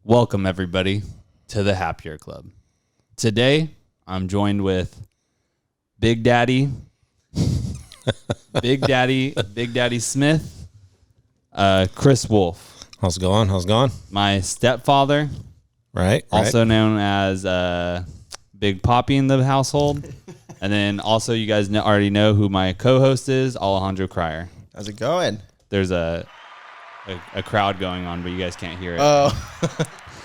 Welcome, everybody, to the Happier Club. Today, I'm joined with Big Daddy Smith, Chris Wolf. How's it going? My stepfather, Right. also known as Big Poppy in the household. And then also, you guys already know who my co-host is, Alejandro Cryer. How's it going? There's a crowd going on, but you guys can't hear it. Oh,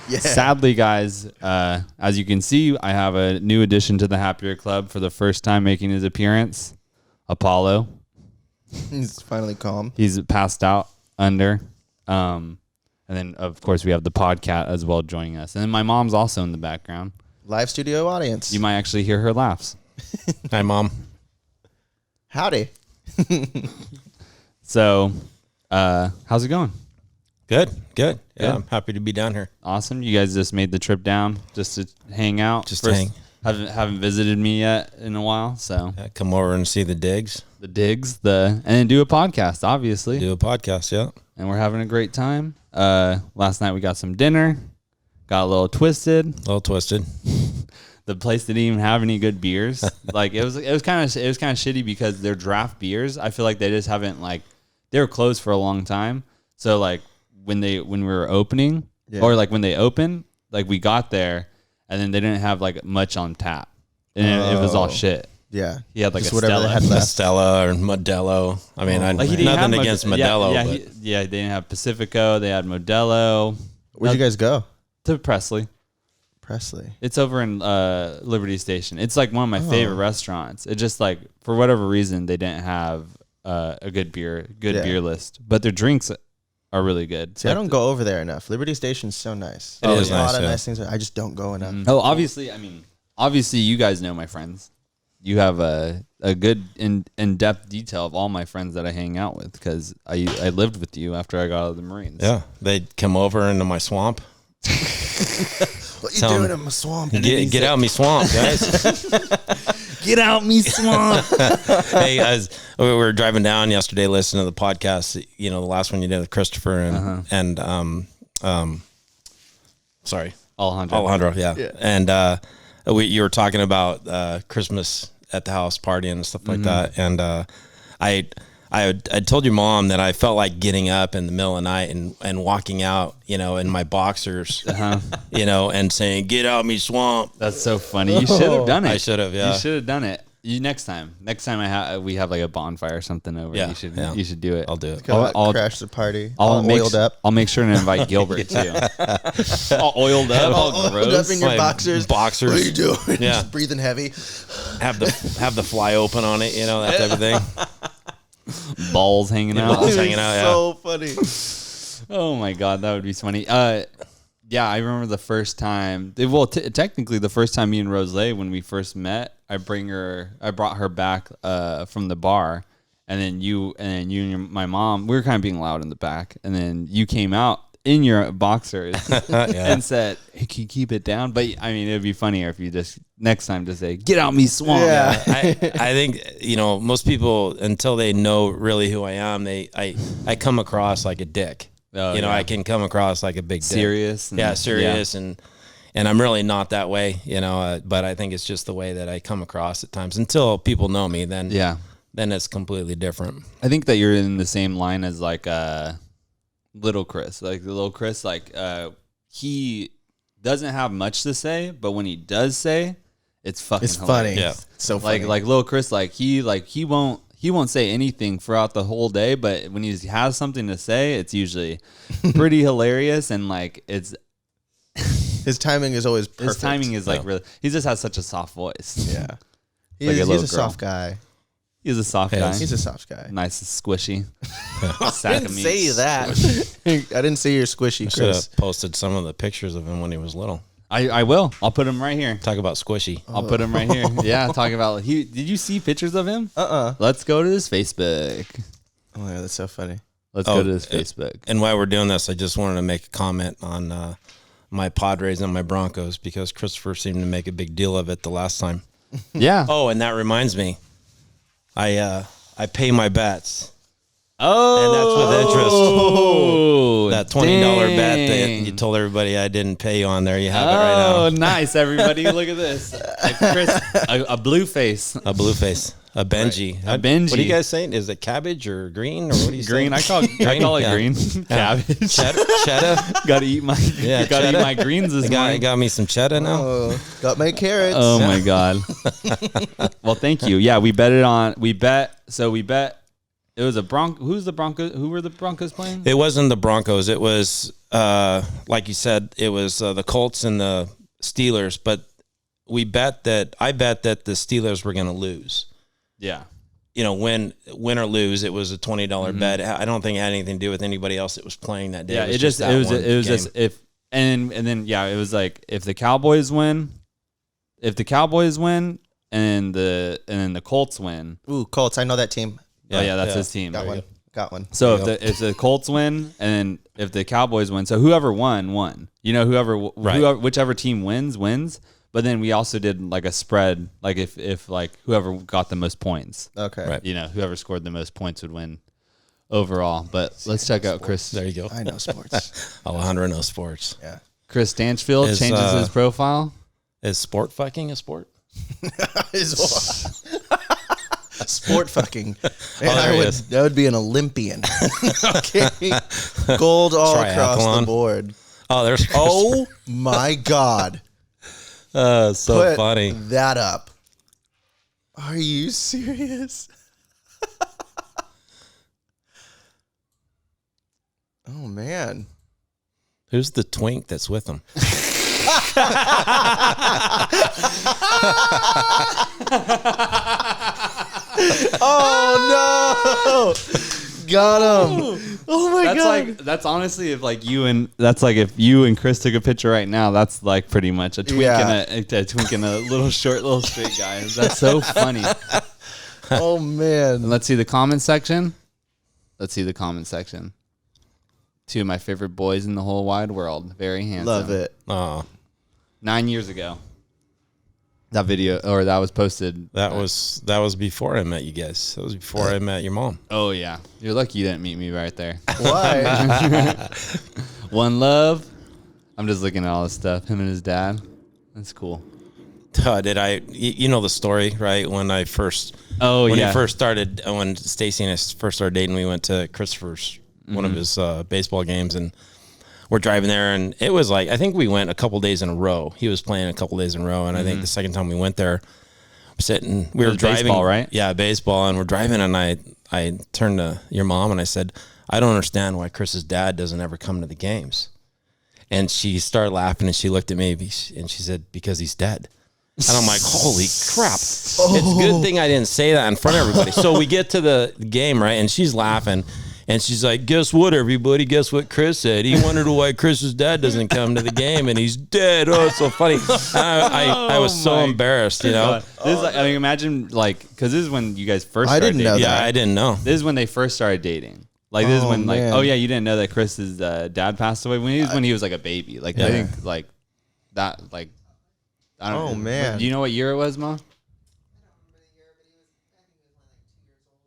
yeah. Sadly, guys, as you can see, I have a new addition to the Happier Club for the first time making his appearance, Apollo. He's finally calm. He's passed out under. And then, of course, we have the podcat as well joining us. And then my mom's also in the background. Live studio audience. You might actually hear her laughs. Hi, Mom. Howdy. So, how's it going? Good. Yeah, I'm happy to be down here. Awesome. You guys just made the trip down just to hang out. Just hang. Haven't visited me yet in a while, so Come over and see the digs. the digs, and then do a podcast, obviously. Do a podcast, yeah. And we're having a great time. Last night we got some dinner, got a little twisted. A little twisted. The place didn't even have any good beers. Like it was kind of shitty because their draft beers, I feel like they just haven't they were closed for a long time. So like when we were opening or like when they opened, like we got there and then they didn't have like much on tap. And it was all shit. Yeah. He had like Just a whatever Stella. they had left. Stella or Modelo. I mean, He didn't have nothing against Modelo. Yeah, they didn't have Pacifico. They had Modelo. Where'd you guys go? To Presley. Presley. It's over in Liberty Station. It's like one of my favorite restaurants. It just like for whatever reason they didn't have a good beer list, but their drinks are really good. See, I don't go over there enough. Liberty Station's so nice. It is There's a lot nice, of yeah. nice things. I just don't go enough. Oh, obviously, you guys know my friends. You have a good in-depth detail of all my friends that I hang out with because I lived with you after I got out of the Marines. Yeah, they'd come over into my swamp. What you doing in my swamp? Get out me swamp, guys. Get out me swamp. Hey, guys, we were driving down yesterday listening to the podcast, the last one you did with Christopher and Alejandro, yeah. And you were talking about Christmas at the house partying and stuff like that. And I told your mom that I felt like getting up in the middle of the night and walking out, in my boxers, and saying, "Get out me swamp." That's so funny. You should have done it. I should have, yeah. You should have done it. Next time we have like a bonfore or something over. Yeah, you should do it. I'll do it. I'll crash the party. All oiled up. I'll make sure to invite Gilbert too. All oiled up, all gross. Oiled up in your My boxers. boxers. What are you doing? Yeah. Just breathing heavy. Have the fly open on it, that type of thing. Balls hanging out. Balls hanging out, So funny. Oh my god, that would be funny. Yeah, I remember the first time. Well, technically, the first time me and Rose when we first met, I brought her back from the bar, and then you and my mom, we were kind of being loud in the back, and then you came out in your boxers and said, "Hey, can you keep it down?" But I mean, it'd be funnier if you just next time just say, "Get out me swamp." Yeah. I think most people, until they know really who I am, I come across like a dick. I can come across like a big dick. Serious. Serious, and I'm really not that way, but I think it's just the way that I come across at times. Until people know me, then it's completely different. I think that you're in the same line as like Little Chris. Like the Little Chris, he doesn't have much to say, but when he does say, it's fucking funny. hilarious. Yeah. It's so funny. Like Little Chris, he won't say anything throughout the whole day, but when he has something to say, it's usually pretty hilarious and it's His timing is always perfect. his timing is really. He just has such a soft voice. Yeah. Like He's a a soft guy. He's a soft guy. He's a soft guy. Nice and squishy. I Sack didn't of meat. say that. I didn't say you're squishy, I should Chris. have posted some of the pictures of him when he was little. I will. I'll put him right here. Talk about squishy. I'll put him right here. Yeah, talk about did you see pictures of him? Let's go to his Facebook. Oh yeah, that's so funny. Let's go to his Facebook. And while we're doing this, I just wanted to make a comment on my Padres and my Broncos because Christopher seemed to make a big deal of it the last time. Yeah. Oh, and that reminds me, I pay my bets. Oh, And that's with interest. Oh, That $20 bet that you told everybody I didn't pay you on there. You have it right now. Oh, nice, everybody. Look at this. Chris, a blue face. A blue face. A Benji. A Benji. What are you guys saying? Is it cabbage or green? Or what do you Green. say? I call it green. Cabbage. Cheddar. Gotta eat my greens this morning. Got me some cheddar now. Oh, got my carrots. Oh my God. Well, thank you. Yeah, we bet. It was a Bronco. Who were the Broncos playing? It wasn't the Broncos. It was, like you said, it was the Colts and the Steelers. But I bet that the Steelers were going to lose. Yeah. Win or lose, it was a $20 bet. I don't think it had anything to do with anybody else that was playing that day. Yeah, it was just if and then it was like if the Cowboys win, and the Colts win. Ooh, Colts. I know that team. That's his team. Got one. So if the Colts win and if the Cowboys win, so whoever won. Whichever team wins. But then we also did like a spread, like if like whoever got the most points. Okay. Right. Whoever scored the most points would win overall. But let's check out Chris. There you go. I know sports. Alejandro knows sports. Yeah. Chris Stanchfield changes his profile. Is sport fucking a sport? Sport fucking. Man, that would be an Olympian. Okay. Gold all across the board. Oh, there's. Oh my God. So Put funny. That up. Are you serious? Oh man. Who's the twink that's with him? Oh no! Got him. Oh my God. That's honestly if you and Chris took a picture right now, that's like pretty much a twink and a twink and a little short, little straight guy. That's so funny. Oh man. And let's see the comment section. Two of my favorite boys in the whole wide world. Very handsome. Love it. Oh, 9 years ago. That video, or that was posted. that was before I met you guys. That was before I met your mom. Oh yeah, you're lucky you didn't meet me right there. Why? One love. I'm just looking at all this stuff. Him and his dad. That's cool. You know the story, right? When I first, when Stacy and I first started dating, we went to Christopher's, one of his baseball games, and we're driving there, and it was like, I think we went a couple days in a row. He was playing a couple days in a row, and I think the second time we went there, we were driving. Baseball, right? Yeah, baseball, and we're driving, and I turned to your mom, and I said, I don't understand why Chris's dad doesn't ever come to the games. And she started laughing, and she looked at me, and she said, because he's dead. And I'm like, holy crap. It's a good thing I didn't say that in front of everybody. So we get to the game, right, and she's laughing. And she's like, guess what, everybody? Guess what Chris said? He wondered why Chris's dad doesn't come to the game, and he's dead. Oh, it's so funny. I was so embarrassed, you know? This is like, I mean, imagine, because this is when you guys first started didn't know dating. that. Yeah, I didn't know. This is when they first started dating. Like, this is when, man. oh, yeah, you didn't know that Chris's dad passed away? When he was like a baby. Like, I think, like, that, like, I don't know. Oh, man. Do you know what year it was, Ma?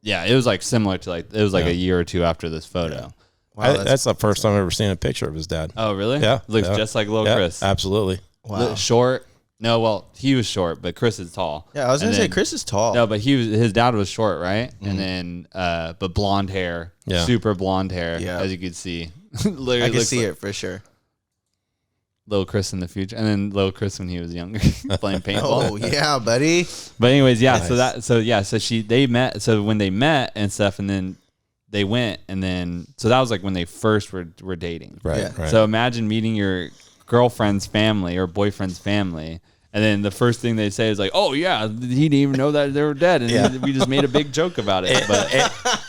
Yeah, it was like similar to a year or two after this photo. Wow, That's the first time I've ever seen a picture of his dad. Oh, really? Yeah. Looks just like little Chris. Absolutely. Wow. Short. No, well, he was short, but Chris is tall. Yeah, I was going to say Chris is tall. No, but his dad was short, right? And then, but blonde hair, super blonde hair, as you could see. Literally I can see it for sure. Little Chris in the future, and then little Chris when he was younger playing paintball. Oh yeah, buddy. But anyways, yeah. Nice. So they met. So when they met and stuff, and then they went, and then so that was like when they first were dating. Right. Yeah. Right. So imagine meeting your girlfriend's family or boyfriend's family. And then the first thing they say is like, "Oh yeah, he didn't even know that they were dead," and we just made a big joke about it. But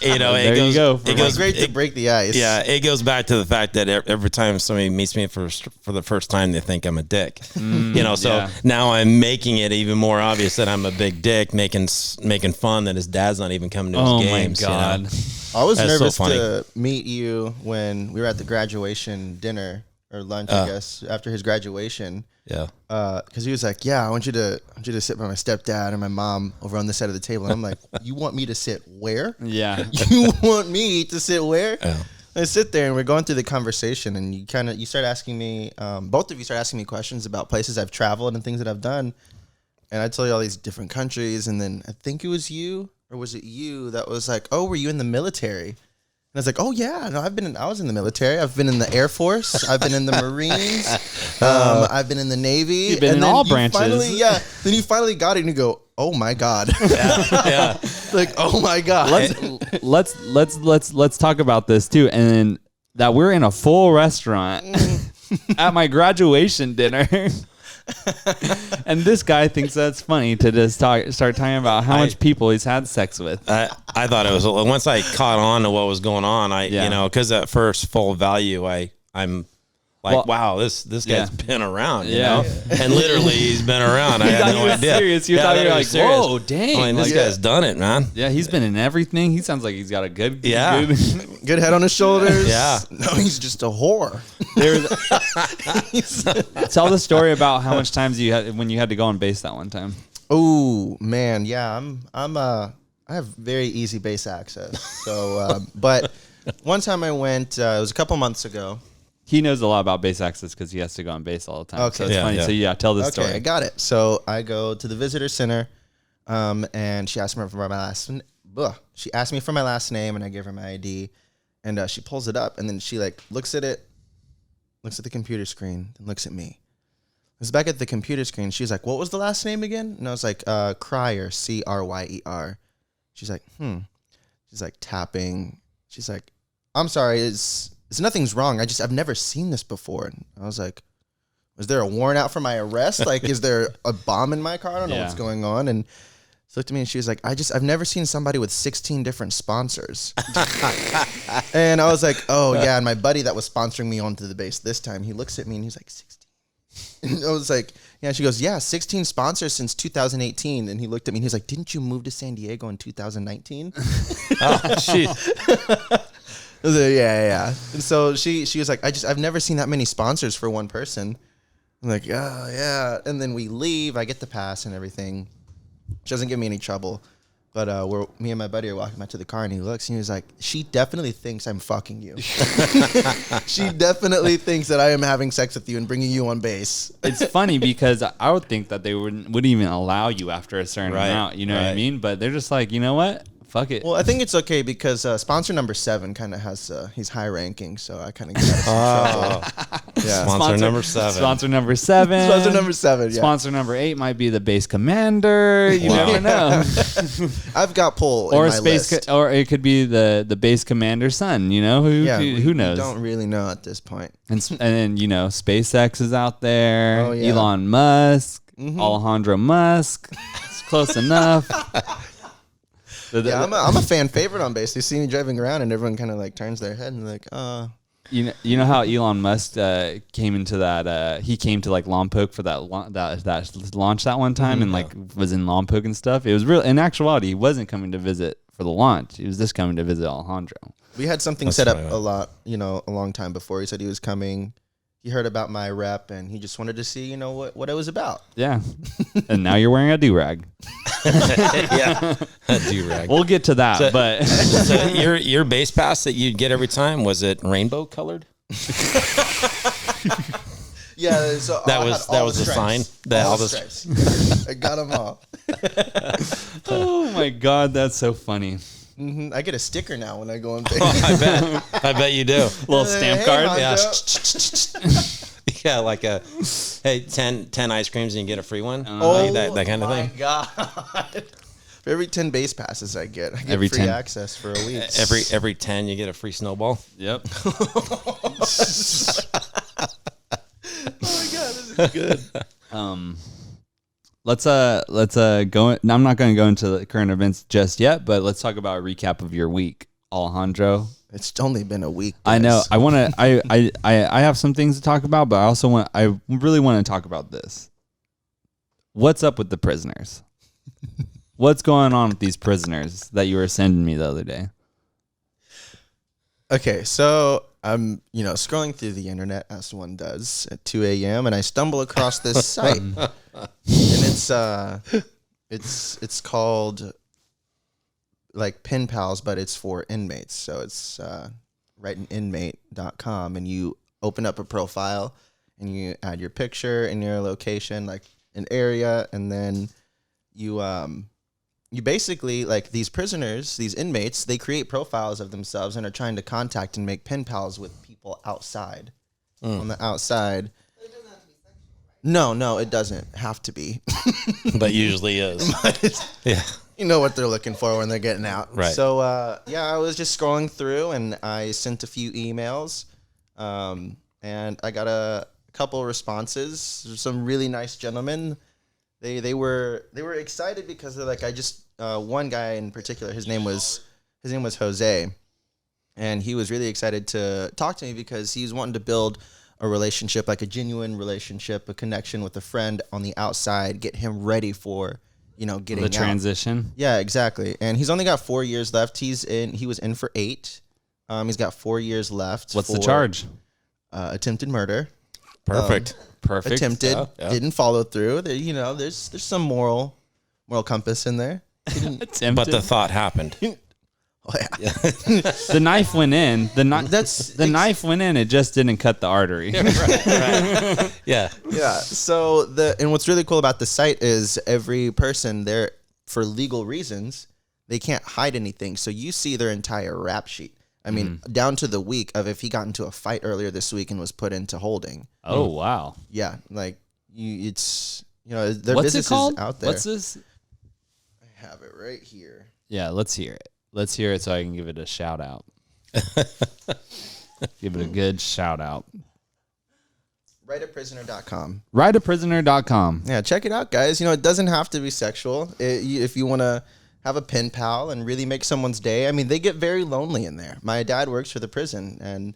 there you go. It goes great to break the ice. Yeah, it goes back to the fact that every time somebody meets me for the first time, they think I'm a dick. So now I'm making it even more obvious that I'm a big dick, making fun that his dad's not even coming to his games. Oh my God. I was That's nervous so funny. to meet you when we were at the graduation dinner or lunch, I guess, after his graduation. Yeah. Because he was like, "Yeah, I want you to sit by my stepdad and my mom over on this side of the table." And I'm like, "You want me to sit where? Yeah. You want me to sit where?" Yeah. I sit there and we're going through the conversation, and you start asking me, both of you start asking me questions about places I've traveled and things that I've done, and I tell you all these different countries, and then I think it was you, or was it you that was like, "Oh, were you in the military?" And I was like, "Oh yeah, no, I was in the military. I've been in the Air Force. I've been in the Marines. I've been in the Navy. You've been in all branches." Then you finally got it, and you go, "Oh my god." Yeah. Like, "Oh my god." Let's talk about this too, and then that we're in a full restaurant at my graduation dinner. And this guy thinks that's funny to just start talking about how much people he's had sex with. I thought it was, once I caught on to what was going on, because at first full value, I'm like, well, wow, this guy's been around, you know? And literally he's been around. I had no idea. Serious. You thought you were like, whoa, dang. I mean, this guy's done it, man. Yeah, he's been in everything. He sounds like he's got a good good head on his shoulders. Yeah. No, he's just a whore. Tell the story about how much times you had when you had to go on base that one time. Oh man, yeah, I have very easy base access. So, but one time I went, it was a couple months ago. He knows a lot about base access because he has to go on base all the time. Okay. So it's funny. Yeah. So tell the story. Okay, I got it. So I go to the visitor center, and she asked me for my last. She asked me for my last name, and I give her my ID, and she pulls it up, and then she like looks at it, looks at the computer screen, and looks at me. Looks back at the computer screen. She's like, "What was the last name again?" And I was like, Cryer, Cryer. She's like, She's like tapping. She's like, "I'm sorry, it's nothing's wrong. I've never seen this before." And I was like, "Was there a warrant out for my arrest? Like, is there a bomb in my car? I don't know what's going on." And she looked at me and she was like, I've never seen somebody with 16 different sponsors." And I was like, "Oh yeah." And my buddy that was sponsoring me onto the base this time, he looks at me and he's like, 16. And I was like, "Yeah." She goes, "Yeah, 16 sponsors since 2018. And he looked at me and he's like, "Didn't you move to San Diego in 2019? Oh, jeez. I was like, yeah. And so she was like, I've never seen that many sponsors for one person." I'm like, "Oh yeah." And then we leave. I get the pass and everything. She doesn't give me any trouble. But me and my buddy are walking back to the car, and he looks and he was like, "She definitely thinks I'm fucking you." She definitely thinks that I am having sex with you and bringing you on base. It's funny because I would think that they wouldn't even allow you after a certain amount. You know what I mean? But they're just like, you know what? Fuck it. Well, I think it's okay because sponsor number 7 kind of has he's high ranking, so I kind of get out of some trouble. Yeah. Sponsor number 7. Sponsor number 7. Sponsor number 7. Yeah. Sponsor number 8 might be the base commander. You never know. I've got pull or in my list. Or it could be the base commander's son. You know who knows? We don't really know at this point. And then SpaceX is out there. Oh, yeah. Elon Musk, Alejandro Musk. It's close enough. I'm a fan favorite on base. They see me driving around, and everyone kind of like turns their head and they're like, You know how Elon Musk came into that? He came to like Lompoc for that launch that one time, and like was in Lompoc and stuff. It was real. In actuality, he wasn't coming to visit for the launch. He was just coming to visit Alejandro. We had something set up a long time before. He said he was coming. He heard about my rep, and he just wanted to see, what it was about. Yeah. And now you're wearing a do-rag. Yeah, a do-rag. We'll get to that, but so your base pass that you'd get every time, was it rainbow colored? Yeah, so that was the sign. All the stripes. I got them all. Oh my God, that's so funny. Mm-hmm. I get a sticker now when I go on base. Oh, I bet you do. Little stamp card. Yeah. Yeah, like 10 ice creams and you get a free one. That kind of thing. Oh my God. For every 10 base passes I get free 10. access for a week. Every 10 you get a free snowball. Yep. Oh my God, this is good. Let's go. I'm not going to go into the current events just yet, but let's talk about a recap of your week, Alejandro. It's only been a week. Guys. I know. I want to. I have some things to talk about, but I really want to talk about this. What's up with the prisoners? What's going on with these prisoners that you were sending me the other day? Okay, so I'm, scrolling through the internet as one does at 2 a.m. and I stumble across this site, and it's called like Pen Pals, but it's for inmates. So it's writeinmate.com, and you open up a profile and you add your picture and your location, like an area, and then you basically, like, these prisoners, these inmates, they create profiles of themselves and are trying to contact and make pen pals with people outside. On the outside. But it doesn't have to be sexual, right? No, it doesn't have to be. But usually is. Yeah. You know what they're looking for when they're getting out. Right. So, I was just scrolling through and I sent a few emails. And I got a couple responses. Some really nice gentlemen. They were excited because they're like, one guy in particular, his name was Jose, and he was really excited to talk to me because he's wanting to build a relationship, like a genuine relationship, a connection with a friend on the outside, get him ready for, getting the transition. Out. Yeah, exactly. And he's only got 4 years left. He was in for 8. He's got 4 years left. What's the charge? Attempted murder. Perfect. Perfect. Attempted, didn't follow through. There, there's some moral compass in there. But the thought happened. Oh yeah. The knife went in. The knife went in. It just didn't cut the artery. Right. Yeah. Yeah. So and what's really cool about the site is every person there, for legal reasons, they can't hide anything. So you see their entire rap sheet. I mean, down to the week of if he got into a fight earlier this week and was put into holding. Oh wow. Yeah, like their What's business it called? is out there. What's this? I have it right here. Yeah, let's hear it. Let's hear it so I can give it a shout out. Give it a good shout out. Writeaprisoner.com. Writeaprisoner.com. Yeah, check it out, guys. It doesn't have to be sexual. If you want to have a pen pal and really make someone's day. I mean, they get very lonely in there. My dad works for the prison, and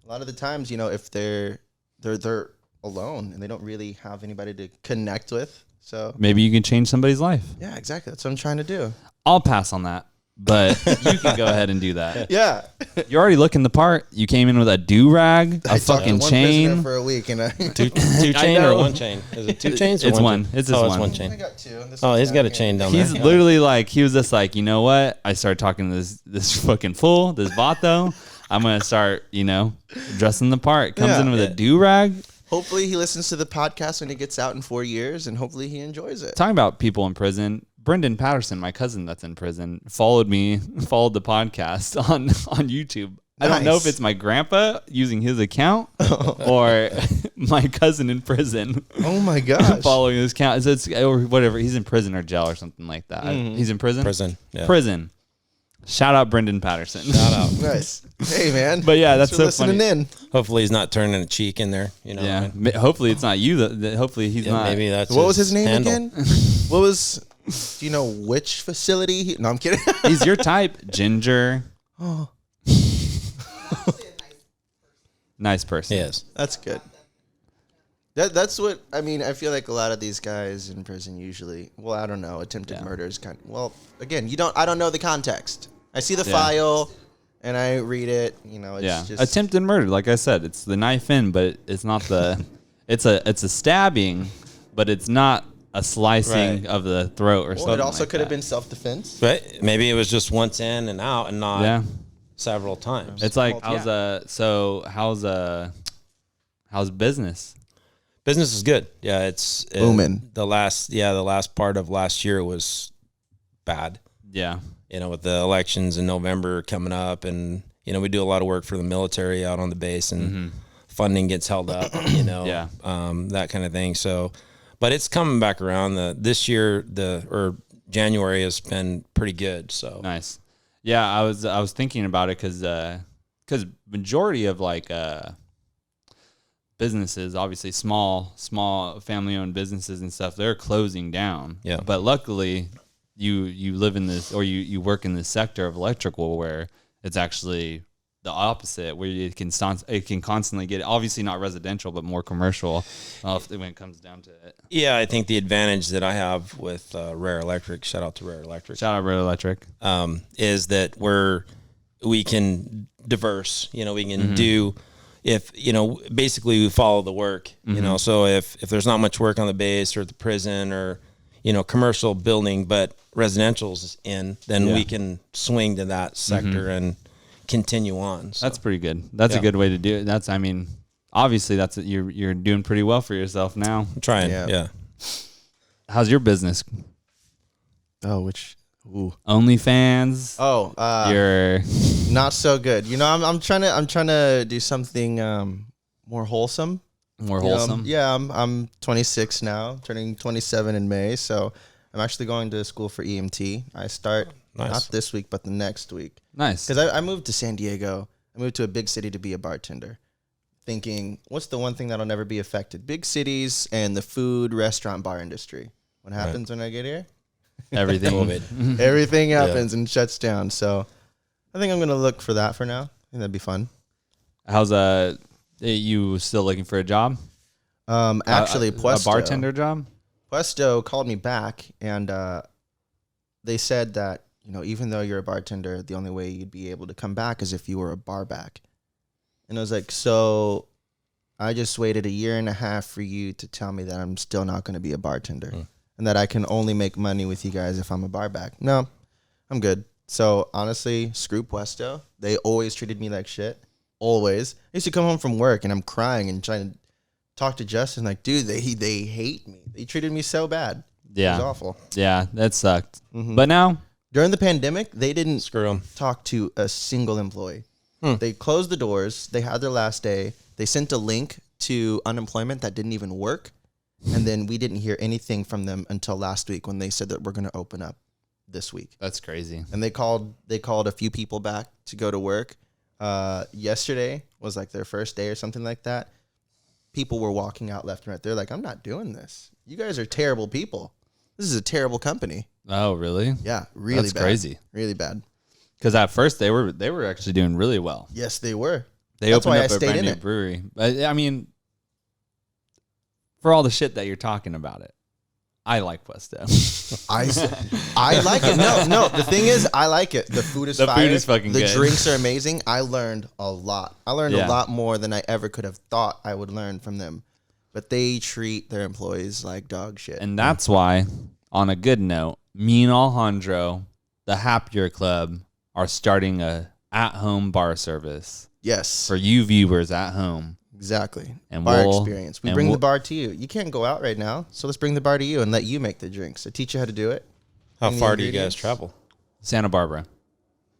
a lot of the times, if they're alone and they don't really have anybody to connect with. So maybe you can change somebody's life. Yeah, exactly. That's what I'm trying to do. I'll pass on that, but you can go ahead and do that. Yeah. You're already looking the part. You came in with a do-rag, a fucking chain. For a week and two chain or one chain? Is it 2 chains? Or it's one. It's just one. It's one chain. I got 2. He's got a chain down there. He's literally like, he was just like, you know what? I started talking to this fucking fool, this vato. I'm gonna start, dressing the part. Comes in with a do-rag. Hopefully he listens to the podcast when he gets out in 4 years, and hopefully he enjoys it. Talking about people in prison, Brendan Patterson, my cousin that's in prison, followed the podcast on YouTube. I don't know if it's my grandpa using his account or my cousin in prison. Oh my gosh. Following his account. Or whatever. He's in prison or jail or something like that. He's in prison? Prison. Yeah. Prison. Shout out Brendan Patterson. Shout out. Nice. Hey, man. But yeah, that's so listening funny. in. Hopefully he's not turning a cheek in there. Yeah. Hopefully it's not you. Hopefully he's not. Maybe that's what was his name handle. again? What was... Do you know which facility? No, I'm kidding. He's your type. Ginger. Oh. Nice person. Yes. That's good. That's what, I mean, I feel like a lot of these guys in prison usually, well, I don't know, attempted murder is kind of, well, again, I don't know the context. I see the file and I read it, it's just. Attempted murder, like I said, it's the knife in, but it's not the, it's a stabbing, but it's not a slicing of the throat or something. It also like could have that. been self-defense. But maybe it was just once in and out and not several times. It's like, how's business? Business is good. Yeah, it's booming. The last part of last year was bad. Yeah. With the elections in November coming up, and we do a lot of work for the military out on the base, and funding gets held up. That kind of thing. So, but it's coming back around. This year, January has been pretty good. So nice. Yeah, I was thinking about it because majority of like businesses, obviously small family owned businesses and stuff, they're closing down. Yeah. But luckily, you live in this, or you work in this sector of electrical where it's actually the opposite, where it can constantly get, obviously not residential, but more commercial when it comes down to it. Yeah, I think the advantage that I have with Rare Electric, shout out to Rare Electric. Shout out Rare Electric. Is that we can diverse. You know, we can do, if, you know, basically we follow the work, you know, so if there's not much work on the base or at the prison or, you know, commercial building, but residential's in, then we can swing to that sector and continue on. So. That's pretty good. That's a good way to do it. That's, I mean, obviously you're doing pretty well for yourself now. I'm trying. Yeah. How's your business? Oh, OnlyFans. Oh, You're not so good. You know, I'm trying to do something more wholesome. More wholesome. I'm 26 now, turning 27 in May. So I'm actually going to school for EMT. I start not this week, but the next week. Nice. Because I moved to San Diego. I moved to a big city to be a bartender, thinking, what's the one thing that'll never be affected? Big cities and the food, restaurant, bar industry. What happens when I get here? Everything. Everything happens and shuts down. So I think I'm going to look for that for now. I think that'd be fun. How's you still looking for a job? Actually, Puesto, a bartender job? Puesto called me back, and they said that, you know, even though you're a bartender, the only way you'd be able to come back is if you were a bar back. And I was like, so I just waited 1.5 years for you to tell me that I'm still not going to be a bartender and that I can only make money with you guys if I'm a bar back. No, I'm good. So honestly, screw Puesto. They always treated me like shit. Always. I used to come home from work and I'm crying and trying to talk to Justin like, dude, they hate me. They treated me so bad. Yeah. It was awful. Yeah, that sucked. But now, during the pandemic, they didn't Screw 'em. talk to a single employee. They closed the doors. They had their last day. They sent a link to unemployment that didn't even work. And then we didn't hear anything from them until last week when they said that we're going to open up this week. that's crazy. And they called a few people back to go to work. Yesterday was like their first day or something like that. People were walking out left and right. They're like, I'm not doing this. You guys are terrible people. This is a terrible company. Oh, really? Yeah, really That's bad. crazy. Really bad. Because at first they were actually doing really well. Yes, they were. They That's opened why up I a stayed brand in new it. brewery. But I mean, for all the shit that you're talking about it, I like Puesto. I like it. No. The thing is, I like it. The food is The fire. food is fucking The good. drinks are amazing. I learned a lot. I learned Yeah. a lot more than I ever could have thought I would learn from them. But they treat their employees like dog shit. And that's why, on a good note, me and Alejandro, the Happier Club, are starting a at-home bar service yes, for you viewers at home. exactly. And bar we'll- experience. We and bring we'll- the bar to you. You can't go out right now, so let's bring the bar to you and let you make the drinks. I teach you how to do it. How Bring the far do you guys ingredients. travel? Santa Barbara.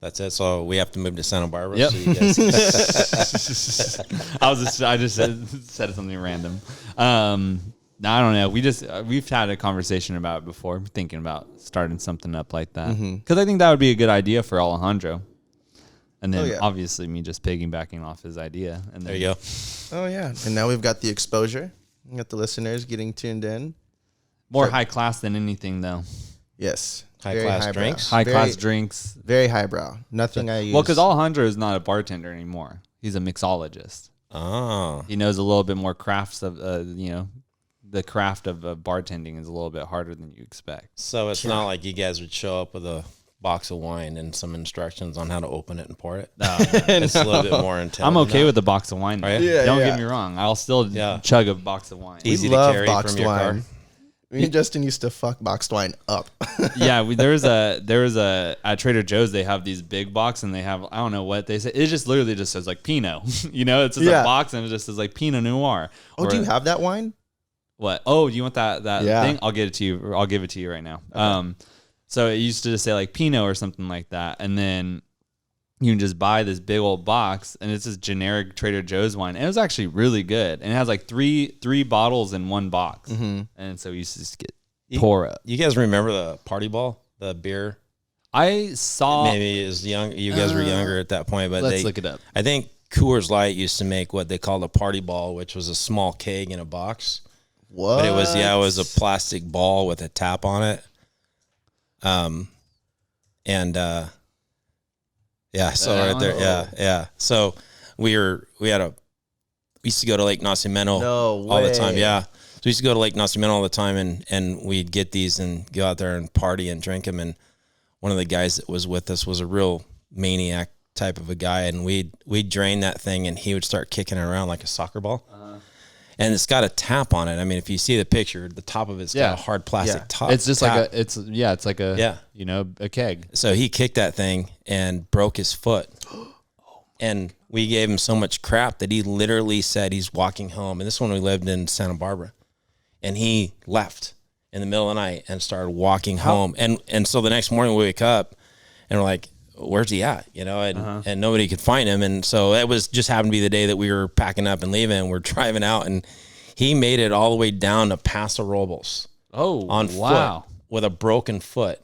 That's it. So we have to move to Santa Barbara. Yep. So you guys, I just said something random. I don't know. We've had a conversation about it before, thinking about starting something up like that. Because I think that would be a good idea for Alejandro. And then obviously me just piggybacking off his idea. And then, there you go. Oh, yeah. And now we've got the exposure. We got the listeners getting tuned in. More high class than anything, though. Yes. High Very class highbrow. drinks? High class Very- drinks. Very highbrow. Nothing I use. Well, because Alejandro is not a bartender anymore. He's a mixologist. Oh. He knows a little bit more crafts of, the craft of bartending is a little bit harder than you expect. So it's not like you guys would show up with a box of wine and some instructions on how to open it and pour it. No, It's a little bit more intense. I'm okay with the box of wine. Are you? Yeah, Don't yeah. get me wrong. I'll still chug a box of wine. Easy We to love carry boxed from your car. wine. Me and Justin used to fuck boxed wine up. Yeah, there was a at Trader Joe's they have these big box and they have I don't know what they say. It just literally just says like Pinot. It's just a box and it just says like Pinot Noir. Oh, do you have that wine? What? Oh, do you want that Yeah. thing? I'll get it to you. I'll give it to you right now. Okay. So it used to just say like Pinot or something like that, and then you can just buy this big old box, and it's this generic Trader Joe's wine, and it was actually really good, and it has like three bottles in one box, and so we used to just get tore up. You guys remember the party ball, the beer? I saw. Maybe as young, you guys were younger at that point, but Let's look it up. I think Coors Light used to make what they called a party ball, which was a small keg in a box. What? But it was a plastic ball with a tap on it. So right there, yeah. So we used to go to Lake Nacimiento all the time, yeah. So we used to go to Lake Nacimiento all the time, and we'd get these and go out there and party and drink them. And one of the guys that was with us was a real maniac type of a guy, and we'd drain that thing, and he would start kicking it around like a soccer ball. And it's got a tap on it. I mean, if you see the picture, the top of it's got a hard plastic top. It's just tap. it's like a a keg. So he kicked that thing and broke his foot. And we gave him so much crap that he literally said he's walking home. And this one we lived in Santa Barbara. And he left in the middle of the night and started walking home. And so the next morning we wake up and we're like, where's he at? And nobody could find him. And so it was just happened to be the day that we were packing up and leaving. We're driving out, and he made it all the way down to Paso Robles. On foot with a broken foot.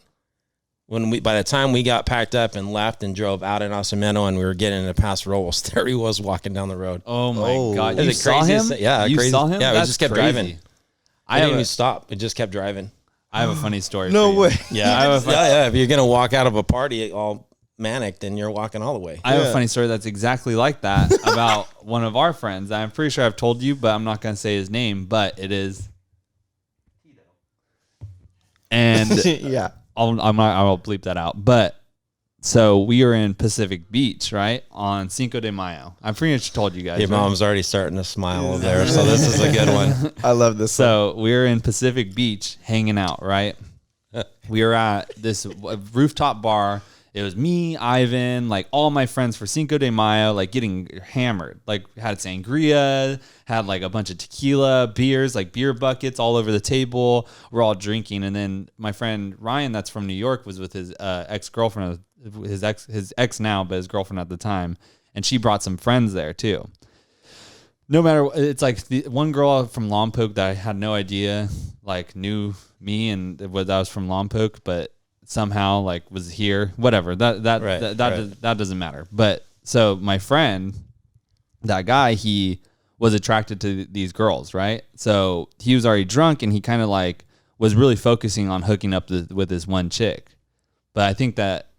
By the time we got packed up and left and drove out in Nacimiento and we were getting into Paso Robles, there he was walking down the road. Oh my God. You saw him? Yeah. You saw him? Yeah, we just kept driving. I didn't even stop. We just kept driving. I have a funny story. No way. Yeah. Yeah. If you're going to walk out of a party all manic, then you're walking all the way. I have a funny story that's exactly like that about one of our friends. I'm pretty sure I've told you, but I'm not going to say his name, but it is. And yeah. I'll bleep that out. But so we were in Pacific Beach, right? On Cinco de Mayo. I'm pretty sure I told you guys. Your mom's already starting to smile over there, so this is a good one. I love this. So we were in Pacific Beach hanging out, right? We were at this rooftop bar. It was me, Ivan, like all my friends for Cinco de Mayo, like getting hammered. Like had sangria, had like a bunch of tequila, beers, like beer buckets all over the table. We're all drinking. And then my friend Ryan, that's from New York, was with his ex-girlfriend, his ex now, but his girlfriend at the time. And she brought some friends there too. No matter, it's like the one girl from Lompoc that I had no idea, like knew me and that was from Lompoc, but somehow like was here, whatever. That doesn't matter. But so my friend, that guy, he was attracted to these girls, right? So he was already drunk and he kind of like was really focusing on hooking up with this one chick. But I think that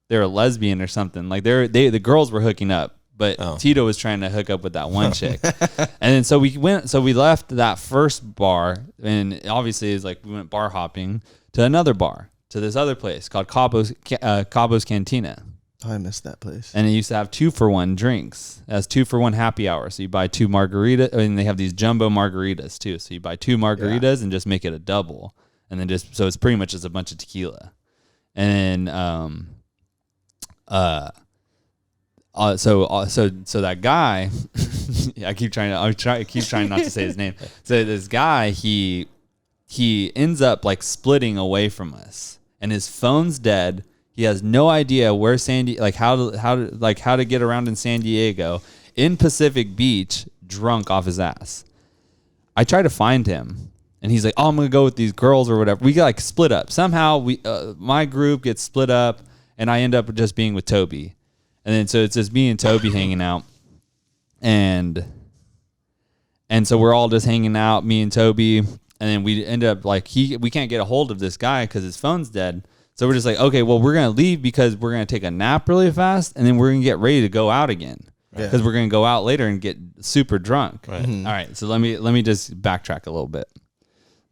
they were lesbian or something. Like the girls were hooking up, but Tito was trying to hook up with that one chick. And then so we left that first bar, and obviously it's like we went bar hopping to another bar, to this other place called Cabo's Cantina. Oh, I missed that place. And it used to have 2-for-1 drinks. It has 2-for-1 happy hour. So you buy 2 margaritas, and they have these jumbo margaritas too. So you buy 2 margaritas and just make it a double. And then so it's pretty much just a bunch of tequila. And then, so that guy, I keep trying not to say his name. So this guy, he ends up like splitting away from us, and his phone's dead. He has no idea where how to get around in San Diego, in Pacific Beach, drunk off his ass. I try to find him, and he's like, "Oh, I'm gonna go with these girls or whatever." We got like split up somehow. My group gets split up, and I end up just being with Toby, and then so it's just me and Toby hanging out, and so we're all just hanging out, me and Toby. And then we end up like we can't get a hold of this guy because his phone's dead. So we're just like, okay, well, we're going to leave because we're going to take a nap really fast. And then we're going to get ready to go out again because we're going to go out later and get super drunk. Right. Mm-hmm. All right. So let me just backtrack a little bit.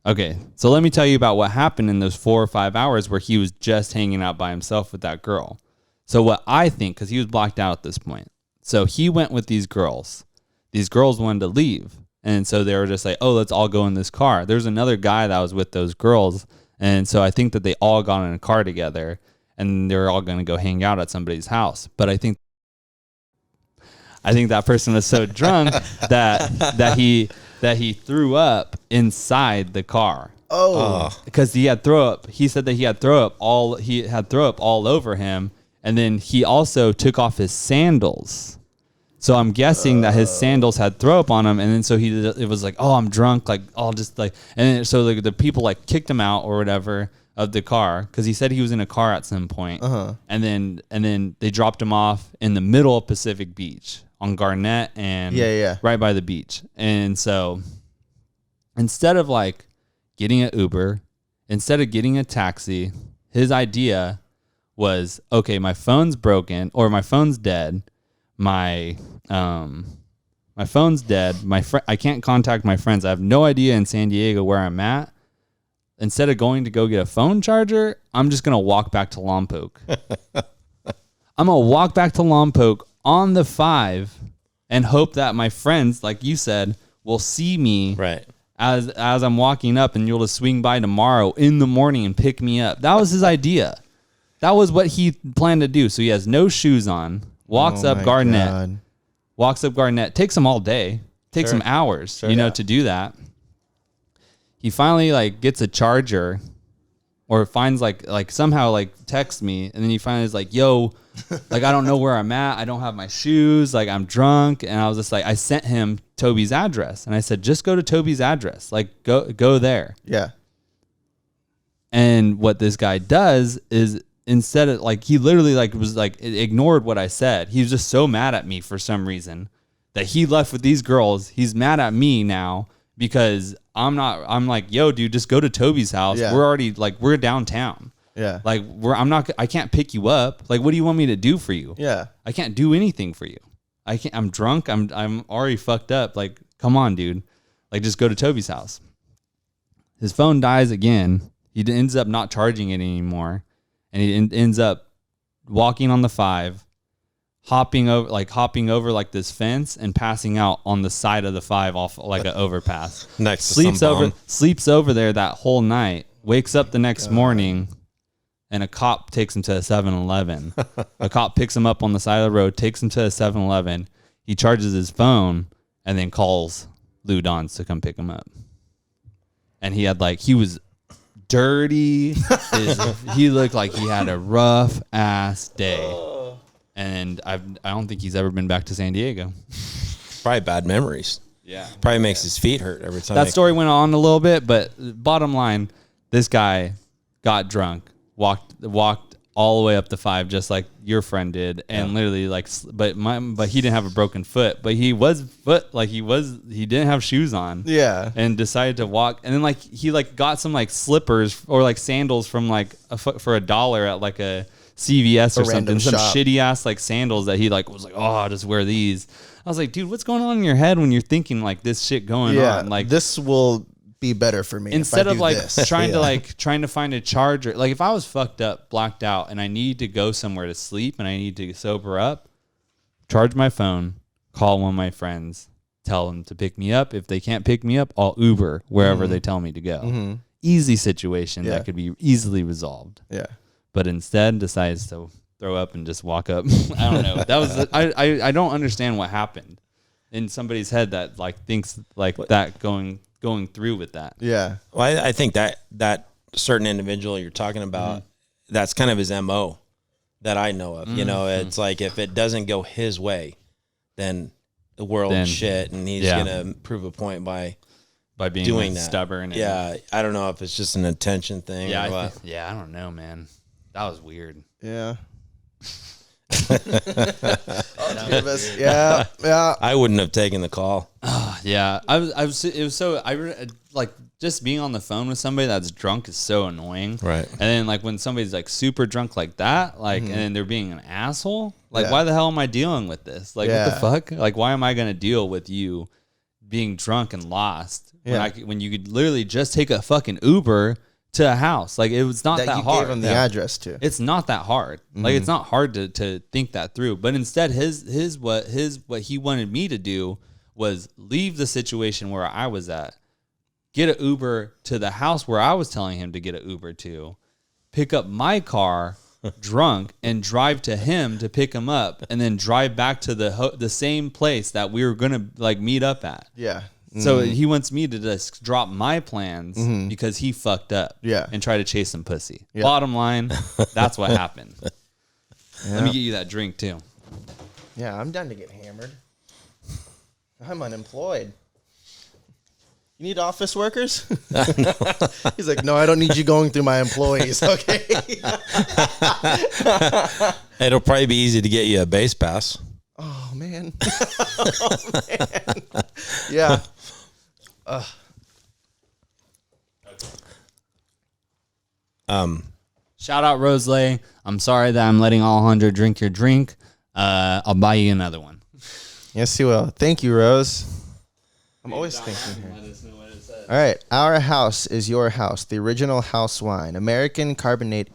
Okay. So let me tell you about what happened in those 4 or 5 hours where he was just hanging out by himself with that girl. So what I think, because he was blocked out at this point. So he went with these girls. These girls wanted to leave. And so they were just like, oh, let's all go in this car. There's another guy that was with those girls. And so I think that they all got in a car together and they're all going to go hang out at somebody's house. But I think that person was so drunk that he threw up inside the car. Oh, because he had throw up. He said that he had throw up all over him. And then he also took off his sandals. So I'm guessing that his sandals had throw up on him, and then so it was like, oh, I'm drunk, like I'll just like, and then, so the people like kicked him out or whatever of the car because he said he was in a car at some point. And then they dropped him off in the middle of Pacific Beach on Garnett and right by the beach. And so instead of like getting an Uber, instead of getting a taxi, his idea was, okay, my phone's broken or my phone's dead. My phone's dead. I can't contact my friends. I have no idea in San Diego where I'm at. Instead of going to go get a phone charger, I'm just gonna walk back to Lompoc. I'm going to walk back to Lompoc on the 5 and hope that my friends, like you said, will see me as I'm walking up, and you'll just swing by tomorrow in the morning and pick me up. That was his idea. That was what he planned to do. So he has no shoes on, walks up Garnett. Takes him all day. Takes him hours, to do that. He finally like gets a charger, or finds like somehow like texts me, and then he finally is like, yo, like I don't know where I'm at. I don't have my shoes. Like I'm drunk. And I was just like, I sent him Toby's address, and I said, just go to Toby's address. Like go there. Yeah. And what this guy does is, instead of like, he literally like was like ignored what I said. He was just so mad at me for some reason that he left with these girls. He's mad at me now because I'm like, yo, dude, just go to Toby's house. Yeah. We're already like, we're downtown. Yeah. Like I can't pick you up. Like, what do you want me to do for you? Yeah. I can't do anything for you. I'm drunk. I'm already fucked up. Like, come on, dude. Like, just go to Toby's house. His phone dies again. He ends up not charging it anymore. And he ends up walking on the 5, hopping over like this fence and passing out on the side of the 5 off like an overpass. Sleeps over there that whole night. Wakes up the next morning, and a cop takes him to a 7-Eleven. A cop picks him up on the side of the road, takes him to a 7-Eleven. He charges his phone and then calls Lou Dons to come pick him up. And he was dirty. He looked like he had a rough ass day, and I don't think he's ever been back to San Diego. Probably bad memories. Yeah, probably makes his feet hurt every time. That story went on a little bit, but bottom line, this guy got drunk, walked all the way up the 5, just like your friend did, and literally like, but he didn't have a broken foot, but he didn't have shoes on. Yeah, and decided to walk, and then like he like got some like slippers or like sandals from like for $1 at like a CVS or something, some shitty ass like sandals that he like was like, oh, I'll just wear these. I was like, dude, what's going on in your head when you're thinking like this shit going on? Like, this will be better for me instead of like trying to find a charger. Like, if I was fucked up, blacked out, and I need to go somewhere to sleep and I need to sober up, charge my phone, call one of my friends, tell them to pick me up. If they can't pick me up, I'll Uber wherever they tell me to go. Mm-hmm. Easy situation that could be easily resolved. Yeah. But instead decides to throw up and just walk up. I don't know. That was I don't understand what happened in somebody's head that like thinks like that going through with that. Yeah. Well, I think that certain individual you're talking about, that's kind of his MO that I know of. You know, it's like if it doesn't go his way, then the world's shit, and he's gonna prove a point by being doing that. Stubborn. Yeah, I don't know if it's just an attention thing. Yeah, or what. I don't know, man. That was weird. Yeah. I wouldn't have taken the call. Yeah, it was so like just being on the phone with somebody that's drunk is so annoying. Right. And then like when somebody's like super drunk like that, like and then they're being an asshole, like why the hell am I dealing with this? Like what the fuck? Like why am I gonna deal with you being drunk and lost when you could literally just take a fucking Uber to a house? Like it was not that hard. Gave him the address to. It's not that hard. Like it's not hard to think that through. But instead, what he wanted me to do was leave the situation where I was at, get an Uber to the house where I was telling him to get an Uber to, pick up my car drunk and drive to him to pick him up, and then drive back to the same place that we were gonna like meet up at. Yeah. So he wants me to just drop my plans because he fucked up and try to chase some pussy. Yeah. Bottom line, that's what happened. Let me get you that drink too. Yeah, I'm done to get hammered. I'm unemployed. You need office workers? No. He's like, no, I don't need you going through my employees. Okay. It'll probably be easy to get you a base pass. Oh, man. Oh, man. Yeah. Shout out Roselay. I'm sorry that I'm letting Alejandro drink your drink. I'll buy you another one. Yes, you will. Thank you, Rose. I'm always thinking here. Let us know what it says. All right. Our house is your house. The original house wine. American carbonated.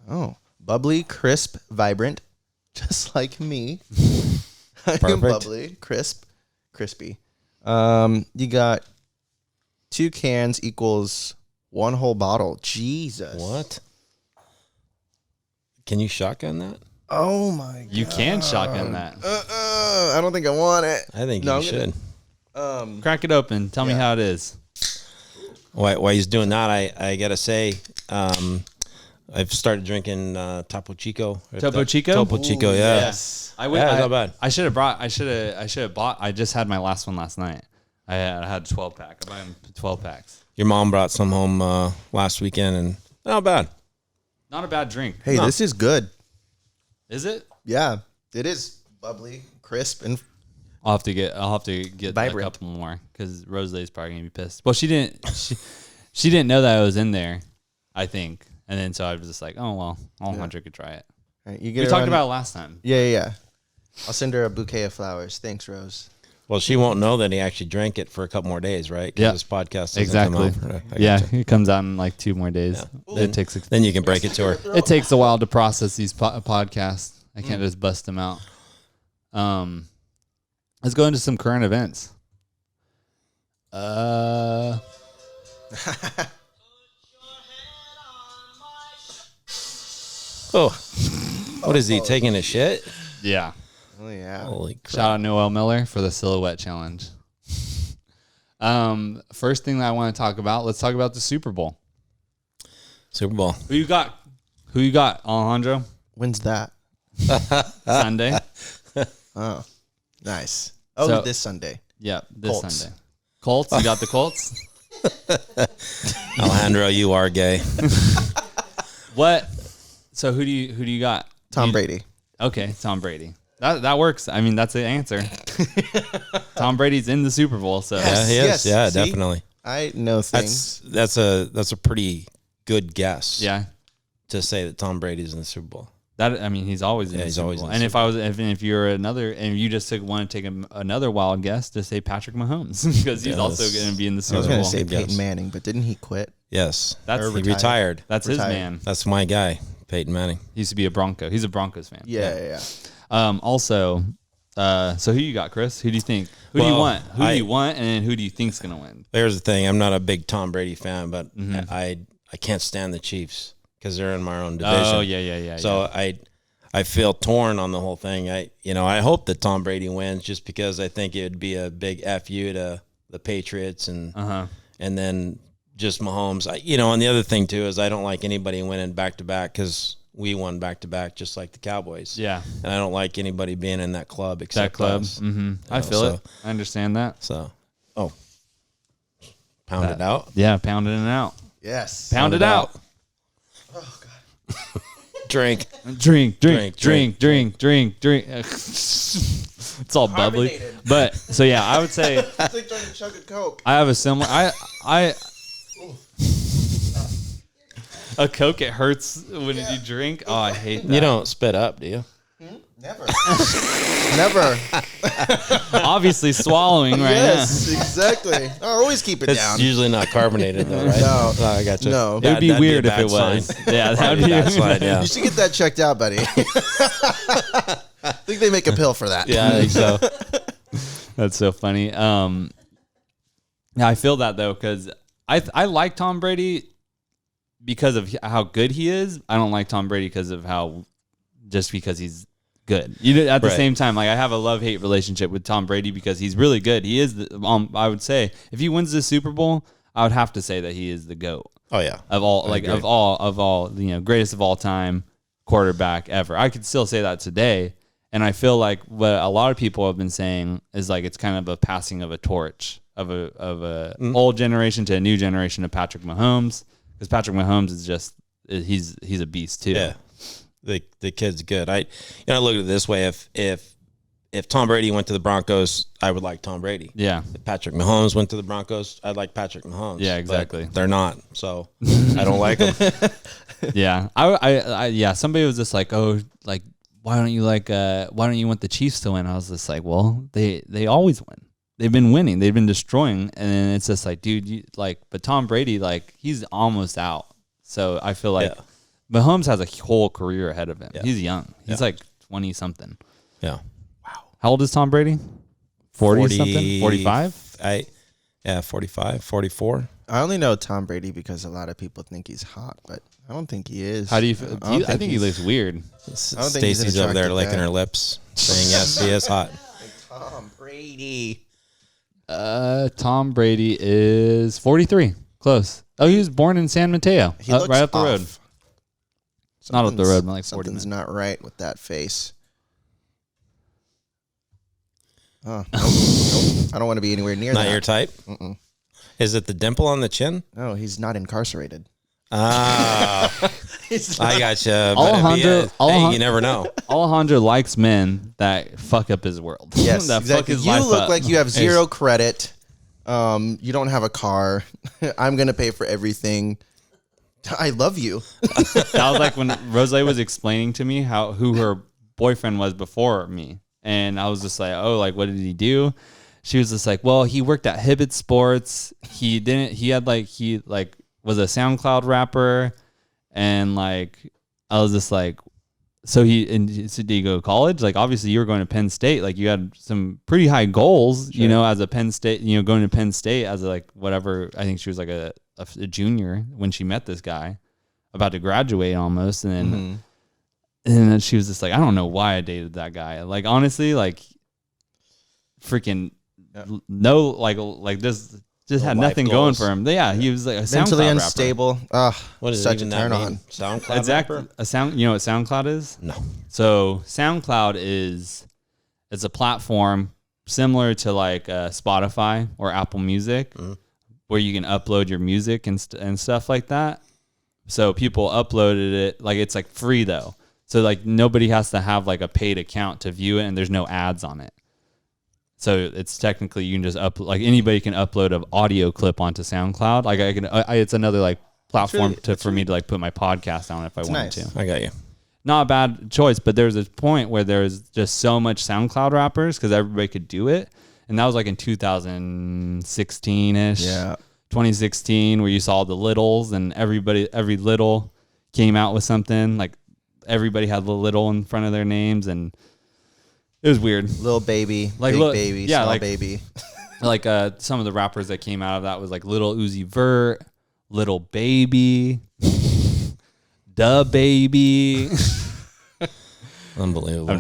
Oh. Bubbly, crisp, vibrant. just like me. I am bubbly, crisp, crispy. You got 2 cans equals 1 whole bottle. Jesus. What? Can you shotgun that? Oh my god. You can shotgun that. I don't think I want it. I think you should. Crack it open. Tell me how it is. While he's doing that, I gotta say, I've started drinking Topo Chico. Topo Chico? Topo Chico, yeah. Yes. Not bad. I should have bought. I just had my last one last night. I had 12 pack. I buy them 12 packs. Your mom brought some home last weekend, and not bad. Not a bad drink. Hey, this is good. Is it? Yeah, it is bubbly, crisp, and I'll have to get vibrant. a couple more because Rosalie's probably gonna be pissed. Well, she didn't know that I was in there, I think, and then so I was just like, oh well, Alejandro could try it. Right, you We talked about it last time. Yeah. I'll send her a bouquet of flowers. Thanks, Rose. Well, she won't know that he actually drank it for a couple more days, right? 'Cause Yeah. this podcast doesn't Exactly. come out. Yeah, it comes out in like 2 more days. Yeah. Then you can break it to her. It takes a while to process these podcasts. I can't just bust them out. Let's go into some current events. Oh, what is he taking a shit? Yeah. Oh yeah. Holy crap! Shout out Noel Miller for the silhouette challenge. First thing that I want to talk about, let's talk about the Super Bowl. Super Bowl. Who you got, Alejandro? When's that? Sunday. Oh, nice. Oh, So- this Sunday. Yeah, this Colts. Sunday. Colts. You got the Colts. Alejandro, you are gay. What? So who do you got? Tom Brady. Okay, Tom Brady. That works. I mean, that's the answer. Tom Brady's in the Super Bowl, so Yeah, he is. Yes. Yeah, See? definitely. I know things. That's a pretty good guess. yeah. To say that Tom Brady's in the Super Bowl. That I mean, he's always in Yeah, the he's Super always Bowl. in the And Super if you're another, and you just want to take another wild guess, to say Patrick Mahomes because he's also going to be in the I Super was Bowl. going to say Good guess. Peyton Manning, but didn't he quit? Yes. That's He retired. That's his Retired. man. That's my guy, Peyton Manning. He used to be a Bronco. He's a Broncos fan. Yeah. Also, so who you got, Chris? Who do you think? Who do you Well, want? Who do you want? And then who do you think's going to win? There's the thing. I'm not a big Tom Brady fan, but I can't stand the Chiefs because they're in my own division. Oh yeah. So I feel torn on the whole thing. I hope that Tom Brady wins just because I think it would be a big FU to the Patriots and then just Mahomes. And the other thing too is I don't like anybody winning back to back because we won back to back just like the Cowboys. Yeah. And I don't like anybody being in that club except That club. us. I feel it. I understand that. So, pound it out. Yeah, pounding it out. Yes. Pound it out. Oh, God. Drink. Drink. Drink. It's all bubbly. Carbonated. But so yeah, I would say It's like trying to chug a Coke. I have a similar. I a Coke. It hurts when you drink. Oh, I hate that. You don't spit up, do you? Never. Never. Obviously swallowing right Yes, exactly. I always keep it It's down. usually not carbonated, though, right? No. Oh, I got you. No. now. It would be That'd weird a if it bad sign. was. Yeah, that would Probably be a bad sign, yeah. You should get that checked out, buddy. I think they make a pill for that. Yeah, I think so. That's so funny. Yeah, I feel that though because I like Tom Brady because of how good he is. I don't like Tom Brady because he's good. At the Right. same time, like I have a love-hate relationship with Tom Brady because he's really good. He is. I would say if he wins the Super Bowl, I would have to say that he is the GOAT Oh, yeah. of all, I agree. of all, greatest of all time quarterback ever. I could still say that today. And I feel like what a lot of people have been saying is like it's kind of a passing of a torch of a old generation to a new generation of Patrick Mahomes, because Patrick Mahomes is just he's a beast too. Yeah. The kid's good. I look at it this way. If Tom Brady went to the Broncos, I would like Tom Brady. Yeah. If Patrick Mahomes went to the Broncos, I'd like Patrick Mahomes. Yeah, But exactly. they're not, so I don't like them. Yeah. I somebody was just like, oh, like why don't you want the Chiefs to win? I was just like, well, they always win. They've been winning. They've been destroying. And then it's just like, dude, but Tom Brady, like he's almost out. So I feel like Mahomes has a whole career ahead of him. Yeah. He's young. He's like 20 something. Yeah. Wow. How old is Tom Brady? 40 something? 45? 45, 44. I only know Tom Brady because a lot of people think he's hot, but I don't think he is. How do you feel? I think he looks weird. Stacy's over there licking her lips, saying yes, he is hot. Tom Brady. Tom Brady is 43. Close. Oh, he was born in San Mateo. He looks right up the off. road. Not up the road, but like 40 something's minutes. not right with that face. Oh, nope. I don't want to be anywhere near that. Not your type? Mm-mm. Is it the dimple on the chin? No, he's not incarcerated. Ah, I got you. Alejandro, you never know. Alejandro likes men that fuck up his world. Yes, that exactly. fuck his You life look up. like you have zero credit. You don't have a car. I'm going to pay for everything. I love you. That was like when Rose was explaining to me who her boyfriend was before me. And I was just like, oh, like, what did he do? She was just like, well, he worked at Hibbett Sports. He was a SoundCloud rapper. And like, I was just like, so did he go to college? Like, obviously you were going to Penn State. Like, you had some pretty high goals, Sure. as a Penn State, going to Penn State as like whatever. I think she was like a junior when she met this guy, about to graduate almost. And then, and then she was just like, I don't know why I dated that guy. Like, honestly, like freaking no, like just had nothing going for him. Yeah, he was like a mentally SoundCloud unstable. What is such a even turn that mean? on. SoundCloud Exactly. rapper? You know what SoundCloud is? No. So SoundCloud it's a platform similar to like Spotify or Apple Music, where you can upload your music and stuff like that. So people uploaded it, like it's like free though. So like nobody has to have like a paid account to view it, and there's no ads on it. So it's technically you can just like anybody can upload an audio clip onto SoundCloud. Like it's another like platform for me to like put my podcast on if I wanted to. I got you. Not a bad choice, but there's a point where there's just so much SoundCloud rappers because everybody could do it. And that was like in 2016-ish. Yeah. 2016, where you saw the littles and every little came out with something. Like everybody had the little in front of their names, and it was weird. Little baby, Like big little- baby, yeah, small like- baby. Like some of the rappers that came out of that was like Little Uzi Vert, Little Baby, Da Baby, Unbelievable.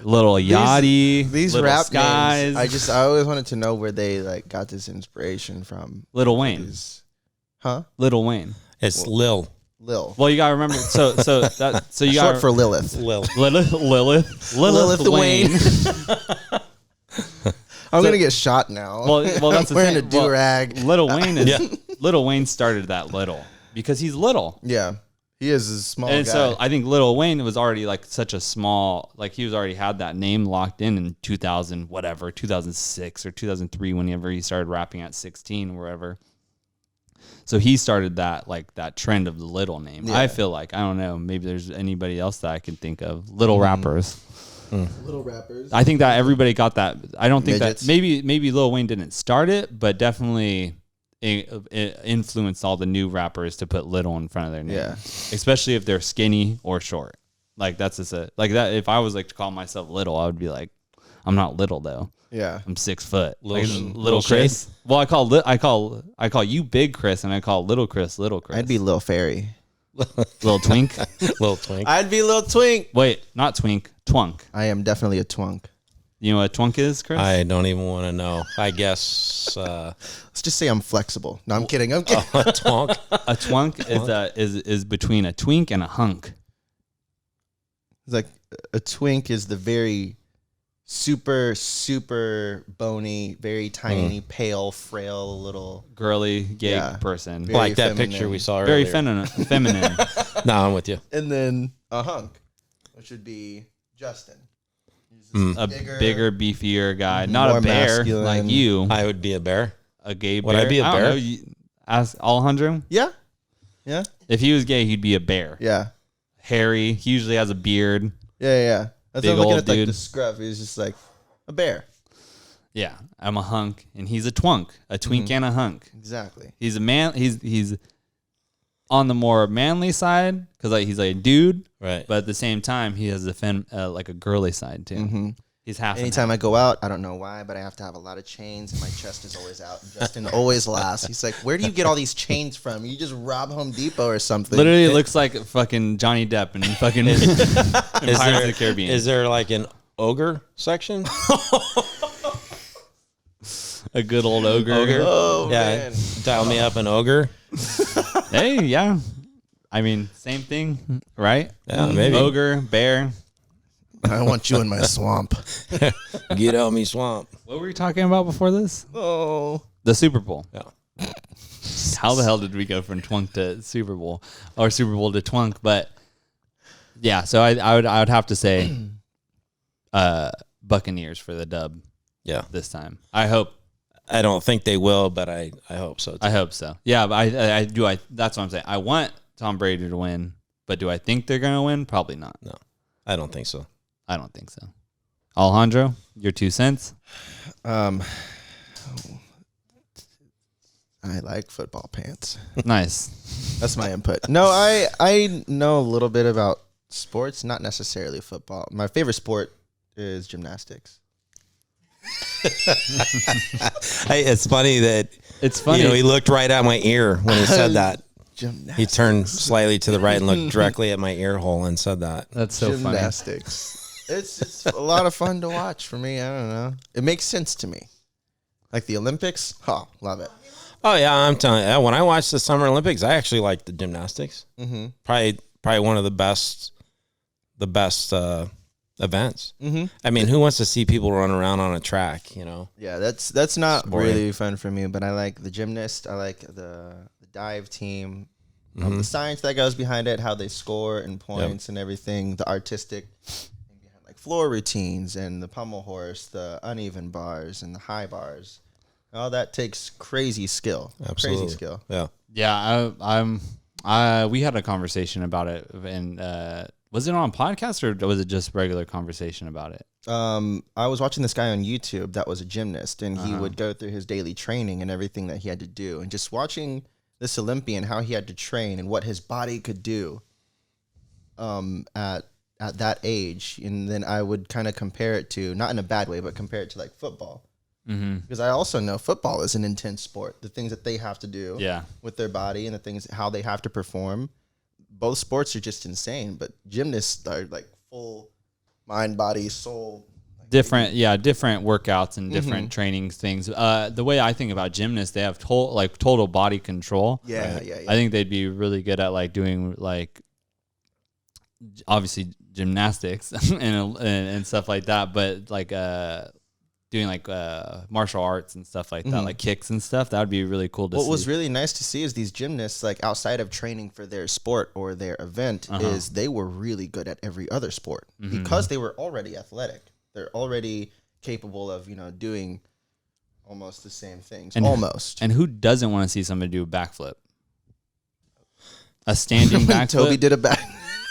Little Yachty, These Little rap Skies, names, I always wanted to know where they like got this inspiration from. Little Wayne, Little Wayne. It's Lil. Well, you gotta remember. So you got Short for Lilith. Lilith Wayne. I'm gonna get shot now. Well, that's I'm the wearing thing. a do-rag. Little Wayne is Little Wayne started that little because he's little. Yeah, he is a small And guy. so I think Little Wayne was already like such a small, like he was already had that name locked in 2006 or 2003, whenever he started rapping at 16 or wherever. So he started that trend of the little name. Yeah. I feel like, I don't know, maybe there's anybody else that I can think of. Little rappers. Little rappers. I think that everybody got that. I don't think Midgets. that maybe Lil Wayne didn't start it, but definitely it influenced all the new rappers to put little in front of their name. Yeah. Especially if they're skinny or short. Like that's just like that. If I was like to call myself little, I would be like, I'm not little though. Yeah. I'm 6 foot. Little Little Chris. Well, I call you Big Chris, and I call Little Chris Little Chris. I'd be Lil Fairy. Little Twink. Lil Twink. I'd be Lil Twink. Wait, not Twink. Twunk. I am definitely a twunk. You know what Twunk is, Chris? I don't even want to know. I guess Let's just say I'm flexible. No, I'm kidding. I'm kidding. a twonk. A twunk is between a twink and a hunk. It's like a twink is the very super, super bony, very tiny, pale, frail little. Girly, gay Yeah. person. Very Like that feminine. picture we saw Very earlier. feminine. No, I'm with you. And then a hunk, which would be Justin. He's A bigger, beefier guy. Not More a bear masculine. like you. I would be a bear. A gay bear. Would I be a don't bear? know. Ask Alejandro. Yeah. Yeah. If he was gay, he'd be a bear. Yeah. Hairy. He usually has a beard. Yeah. That's Big why I'm looking old at like dude. the scruff. He's just like a bear. Yeah. I'm a hunk, and he's a twunk. A twink and a hunk. Exactly. He's a man. He's on the more manly side because like he's like a dude, right? But at the same time, he has like a girly side too. Mm-hmm. He's half. Anytime I go out, I don't know why, but I have to have a lot of chains, and my chest is always out. And Justin always laughs. He's like, "Where do you get all these chains from? You just rob Home Depot or something?" Literally, it looks like fucking Johnny Depp and fucking Pirates of the Caribbean. Is there like an ogre section? A good old ogre. Oh, yeah, man. dial me up an ogre. Hey, yeah. I mean, same thing, right? Yeah, maybe. Ogre, bear. I want you in my swamp. Get out me swamp. What were we talking about before this? Oh, The Super Bowl. Yeah. How the hell did we go from twunk to Super Bowl or Super Bowl to twunk? But yeah, so I would have to say Buccaneers for the dub. Yeah. This time. I hope. I don't think they will, but I hope so too. I hope so. Yeah, but I do. That's what I'm saying. I want Tom Brady to win, but do I think they're going to win? Probably not. No, I don't think so. I don't think so. Alejandro, your 2 cents? I like football pants. Nice. That's my input. No, I know a little bit about sports, not necessarily football. My favorite sport is gymnastics. It's funny that he looked right at my ear when he said that. Gymnastics. He turned slightly to the right and looked directly at my ear hole and said that. That's so funny. Gymnastics. It's a lot of fun to watch for me. I don't know. It makes sense to me. Like the Olympics. Oh, love it. Oh yeah, I'm telling you. When I watched the Summer Olympics, I actually liked the gymnastics. Mm-hmm. Probably one of the best events. Mm-hmm. I mean, who wants to see people run around on a track? You know. Yeah, that's not boring. really fun for me. But I like the gymnast. I like the dive team. Mm-hmm. The science that goes behind it, how they score and points and everything. The artistic. Floor routines and the pommel horse, the uneven bars and the high bars. All that takes crazy skill. Absolutely. Crazy skill. Yeah. Yeah, we had a conversation about it, and was it on podcast or was it just regular conversation about it? I was watching this guy on YouTube that was a gymnast, and he would go through his daily training and everything that he had to do, and just watching this Olympian, how he had to train and what his body could do at that age. And then I would kind of compare it to, not in a bad way, but compare it to like football. Mm-hmm. Because I also know football is an intense sport. The things that they have to do with their body and the things, how they have to perform. Both sports are just insane, but gymnasts are like full mind, body, soul. Different workouts and different training things. The way I think about gymnasts, they have total body control. Yeah. I think they'd be really good at like doing like, obviously gymnastics and stuff like that, but like doing like martial arts and stuff like that, like kicks and stuff. That would be really cool to see. What was really nice to see is these gymnasts, like outside of training for their sport or their event, is they were really good at every other sport because they were already athletic. They're already capable of, doing almost the same things. And who doesn't want to see somebody do a backflip? A standing backflip. Toby did a back.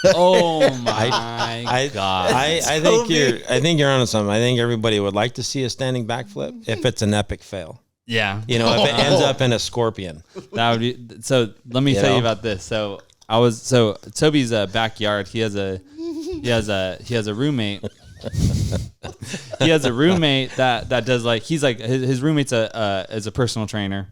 Oh my god! I think you're onto something. I think everybody would like to see a standing backflip if it's an epic fail. Yeah, if it ends up in a scorpion. That would be. So let me tell you about this. So Toby's backyard. He has a roommate. He has a roommate that does like his roommate's is a personal trainer.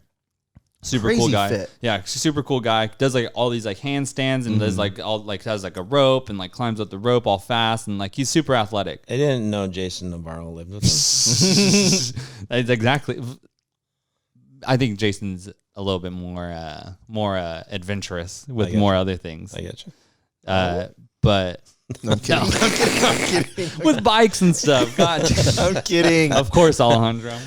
Super Crazy cool guy. fit. Yeah, super cool guy. Does like all these like handstands and does like all like has like a rope and like climbs up the rope all fast and like he's super athletic. I didn't know Jason Navarro lived with him. That's exactly. I think Jason's a little bit more adventurous with more other things. I get you. But No, I'm kidding. I'm kidding. with bikes and stuff. God, I'm kidding. of course, Alejandro.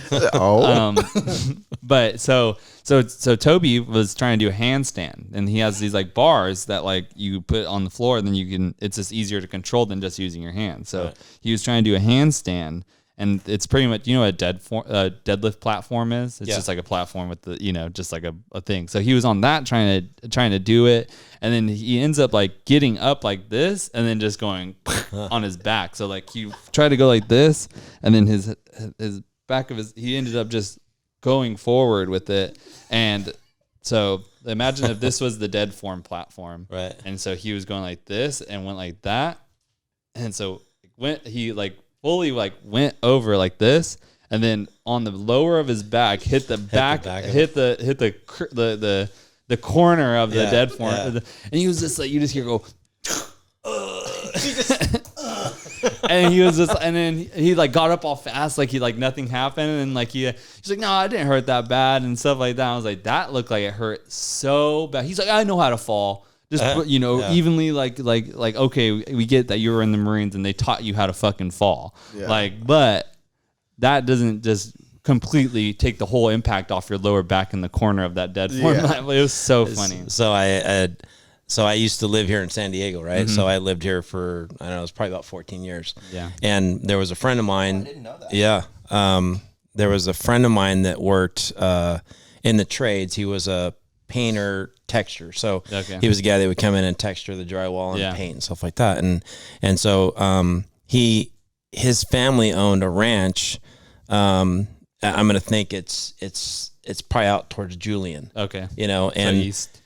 But so Toby was trying to do a handstand, and he has these like bars that like you put on the floor, and then it's just easier to control than just using your hand. So he was trying to do a handstand, and it's pretty much what a deadlift platform is. It's just like a platform with the just like a thing. So he was on that trying to do it, and then he ends up like getting up like this, and then just going on his back. So like he tried to go like this, and then his back of he ended up just going forward with it, and So imagine if this was the dead form platform. Right. And so he was going like this and went like that. And so he like fully like went over like this. And then on the lower of his back, hit the corner of the dead form. Yeah. And he was just like, you just hear go, and he was just, and then he like got up all fast, like he like nothing happened, and like he's like, no, I didn't hurt that bad and stuff like that. I was like, that looked like it hurt so bad. He's like, I know how to fall, just evenly, like okay, we get that you were in the Marines and they taught you how to fucking fall, but that doesn't just completely take the whole impact off your lower back in the corner of that dead form. It was so funny. So I used to live here in San Diego, right? Mm-hmm. So I lived here for, I don't know, it was probably about 14 years. Yeah. And there was a friend of mine. I didn't know that. Yeah. There was a friend of mine that worked in the trades. He was a painter texture. So he was a guy that would come in and texture the drywall and paint and stuff like that. And so his family owned a ranch. I'm going to think it's probably out towards Julian. Okay. And so east.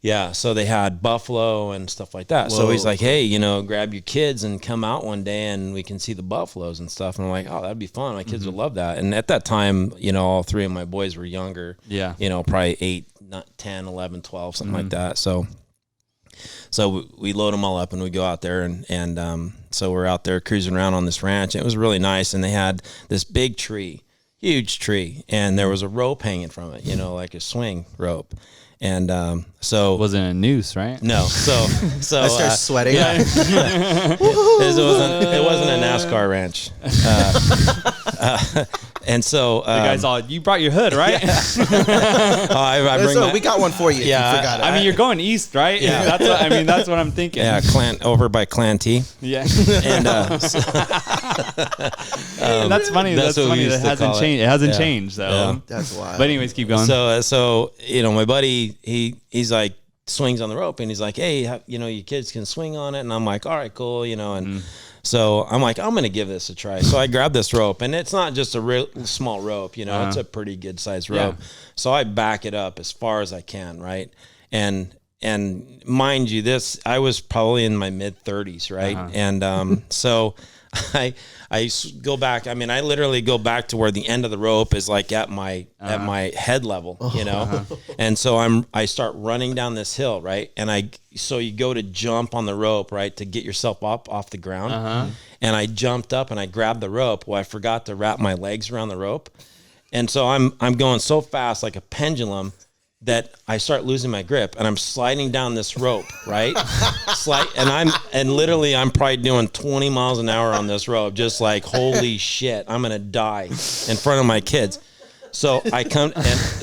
Yeah, so they had buffalo and stuff like that. Whoa. So he's like, hey, grab your kids and come out one day and we can see the buffaloes and stuff. And I'm like, oh, that'd be fun. My kids would love that. And at that time, all three of my boys were younger. Yeah. Probably 8, 10, 11, 12, something like that. So we load them all up and we go out there and so we're out there cruising around on this ranch. And it was really nice. And they had this big tree, huge tree. And there was a rope hanging from it, like a swing rope. And so it wasn't a noose, right? No. So I started sweating. Yeah. it wasn't a NASCAR ranch. And so the guys all, you brought your hood, right? I bring we got one for you. Yeah, you forgot it. I mean, you're going east, right? Yeah. That's what I'm thinking. Yeah, over by Clan T. Yeah. And that's funny. That's funny. That hasn't changed. It hasn't changed, though. Yeah. That's wild. But anyways, keep going. So my buddy, he's like swings on the rope and he's like, hey, your kids can swing on it. And I'm like, all right, cool. And so I'm like, I'm going to give this a try. So I grabbed this rope and it's not just a real small rope, it's a pretty good sized rope. Yeah. So I back it up as far as I can. Right. And mind you, I was probably in my mid 30s. Right. And, so I go back. I mean, I literally go back to where the end of the rope is like at my head level, And so I start running down this hill, right? And so you go to jump on the rope, right, to get yourself up off the ground. And I jumped up and I grabbed the rope. Well, I forgot to wrap my legs around the rope. And so I'm going so fast like a pendulum that I start losing my grip and I'm sliding down this rope, right? And literally I'm probably doing 20 miles an hour on this rope, just like, holy shit, I'm gonna die in front of my kids. So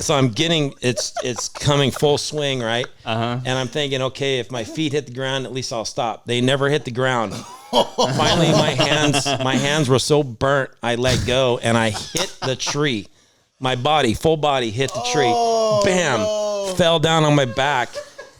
I'm getting, it's coming full swing, right? And I'm thinking, okay, if my feet hit the ground, at least I'll stop. They never hit the ground. Finally, my hands were so burnt, I let go and I hit the tree. My full body hit the tree. Bam! Fell down on my back.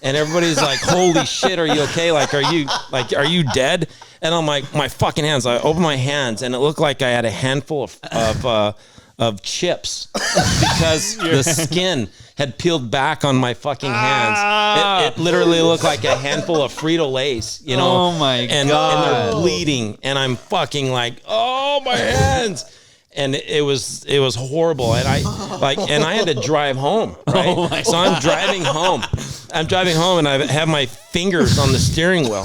And everybody's like, holy shit, are you okay? Are you dead? And I'm like, my fucking hands. I opened my hands and it looked like I had a handful of chips because the skin had peeled back on my fucking hands. It literally looked like a handful of Frito-Lays, Oh my God. And they're bleeding. And I'm fucking like, oh, my hands. And it was horrible, and I had to drive home, right? So I'm driving home, and I have my fingers on the steering wheel.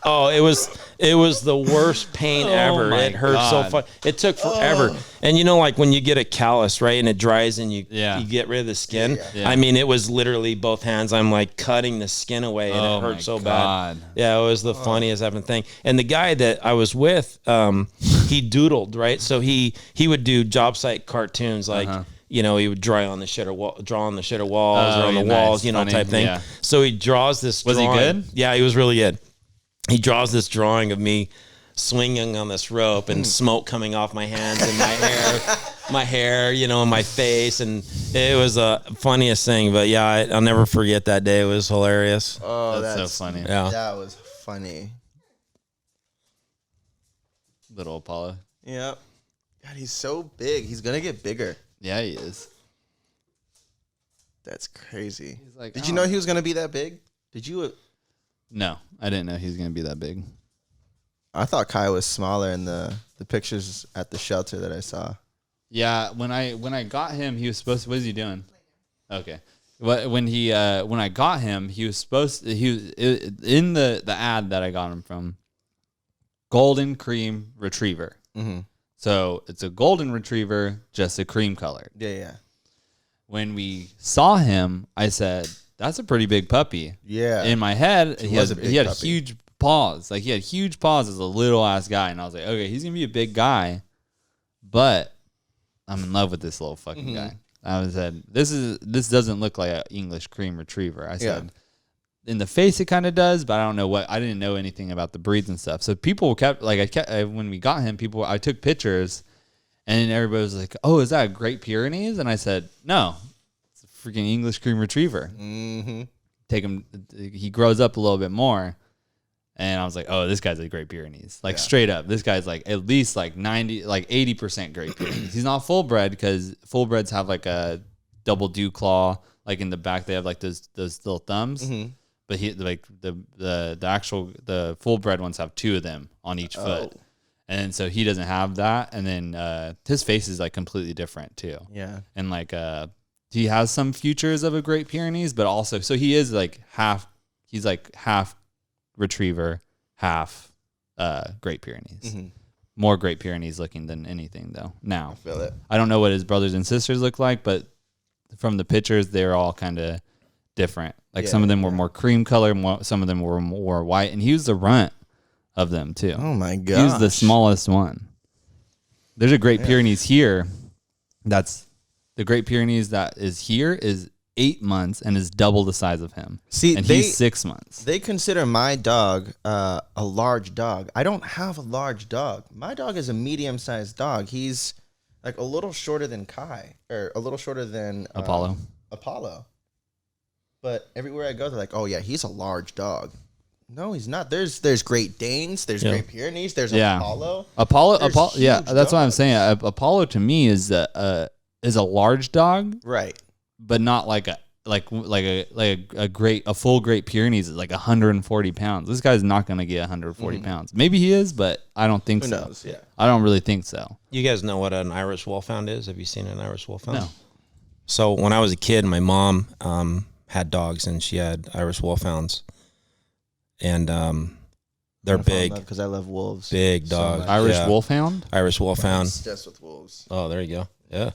Oh, it was the worst pain ever. It hurt so far. It took forever. And like when you get a callus, right, and it dries, and you get rid of the skin. Yeah. I mean, it was literally both hands. I'm like cutting the skin away, and it hurt so bad. Yeah, it was the funniest ever thing. And the guy that I was with, he doodled, right? So he would do job site cartoons like. He would draw on the shitter walls or on the walls, funny. Type thing. Yeah. So he draws this drawing. Was he good? Yeah, he was really good. He draws this drawing of me swinging on this rope and smoke coming off my hands and my hair, and my face. And it was the funniest thing. But yeah, I'll never forget that day. It was hilarious. Oh, that's so funny. Yeah. That was funny. Little Apollo. Yeah. God, he's so big. He's going to get bigger. Yeah, he is. That's crazy. Like, Did you know he was gonna be that big? Did you? No, I didn't know he was gonna be that big. I thought Kai was smaller in the pictures at the shelter that I saw. Yeah, when I got him, he was supposed to. What is he doing? Okay, when I got him, he was supposed to, in the ad that I got him from. Golden cream retriever. Mm-hmm. So it's a golden retriever, just a cream colored. Yeah. When we saw him, I said, "That's a pretty big puppy." Yeah. In my head, he had huge paws. Like he had huge paws as a little ass guy, and I was like, "Okay, he's gonna be a big guy," but I'm in love with this little fucking guy. I said, "This doesn't look like an English cream retriever." I said. Yeah. In the face, it kind of does, but I don't know I didn't know anything about the breeds and stuff. So people kept when we got him, I took pictures, and everybody was like, "Oh, is that a Great Pyrenees?" And I said, "No, it's a freaking English cream retriever." Mm-hmm. Take him, he grows up a little bit more, and I was like, "Oh, this guy's a Great Pyrenees." Like straight up, this guy's like at least like 80% Great Pyrenees. He's not full bred because full breds have like a double dew claw, like in the back they have like those little thumbs. Mm-hmm. But he like the full bred ones have 2 of them on each foot, and so he doesn't have that. And then his face is like completely different too. Yeah, and like he has some features of a Great Pyrenees, but also so he is like half. He's like half retriever, half Great Pyrenees. Mm-hmm. More Great Pyrenees looking than anything though. Now I feel it. I don't know what his brothers and sisters look like, but from the pictures, they're all kind of different. Like some of them were more cream color, some of them were more white, and he was the runt of them too. Oh my god! He was the smallest one. There's a Great Pyrenees here. That's the Great Pyrenees that is here is 8 months and is double the size of him. See, and he's 6 months. They consider my dog a large dog. I don't have a large dog. My dog is a medium-sized dog. He's like a little shorter than Kai, or a little shorter than Apollo. But everywhere I go, they're like, "Oh yeah, he's a large dog." No, he's not. There's Great Danes. There's Great Pyrenees. There's Apollo. Apollo. Yeah, that's what I'm saying. Apollo to me is a large dog, right? But not like a full Great Pyrenees is like 140 pounds. This guy's not gonna get 140 pounds. Maybe he is, but I don't think so. Who knows? Yeah, I don't really think so. You guys know what an Irish Wolfhound is? Have you seen an Irish Wolfhound? No. So when I was a kid, my mom had dogs, and she had Irish Wolfhounds, and they're big because I love wolves. Big dogs. So Irish Wolfhound. Irish Wolfhound. Obsessed with wolves. Oh, there you go. Yeah.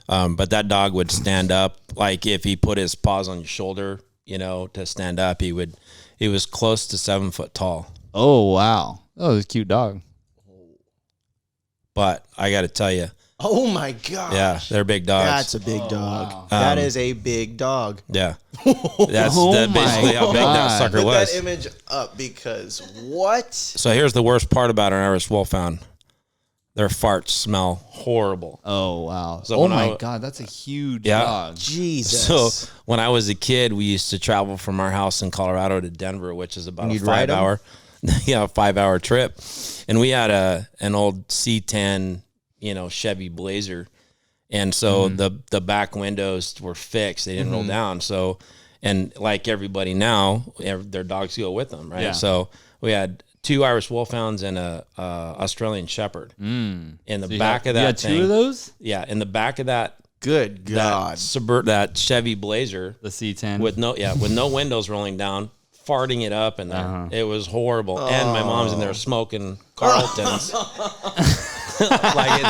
But that dog would stand up, like if he put his paws on your shoulder, to stand up, he was close to 7 foot tall. Oh wow! Oh, it's a cute dog. But I got to tell you. Oh my gosh. Yeah, they're big dogs. That's a big dog. Wow. That is a big dog. Yeah. That's basically how big that sucker was. Put that image up because what? So here's the worst part about an Irish Wolfhound. Their farts smell horrible. Oh, wow. So oh my God, that's a huge dog. Jesus. So when I was a kid, we used to travel from our house in Colorado to Denver, which is about a 5-hour trip. And we had an old C10 Chevy Blazer, and so the back windows were fixed; they didn't roll down. So, and like everybody now, their dogs go with them, right? Yeah. So we had 2 Irish Wolfhounds and a Australian Shepherd. In the back of that, you had thing, 2 of those. Yeah, in the back of that. Good God! That Chevy Blazer, the C10 with no windows rolling down. Farting it up in there. It was horrible. And my mom's in there smoking Carltons. like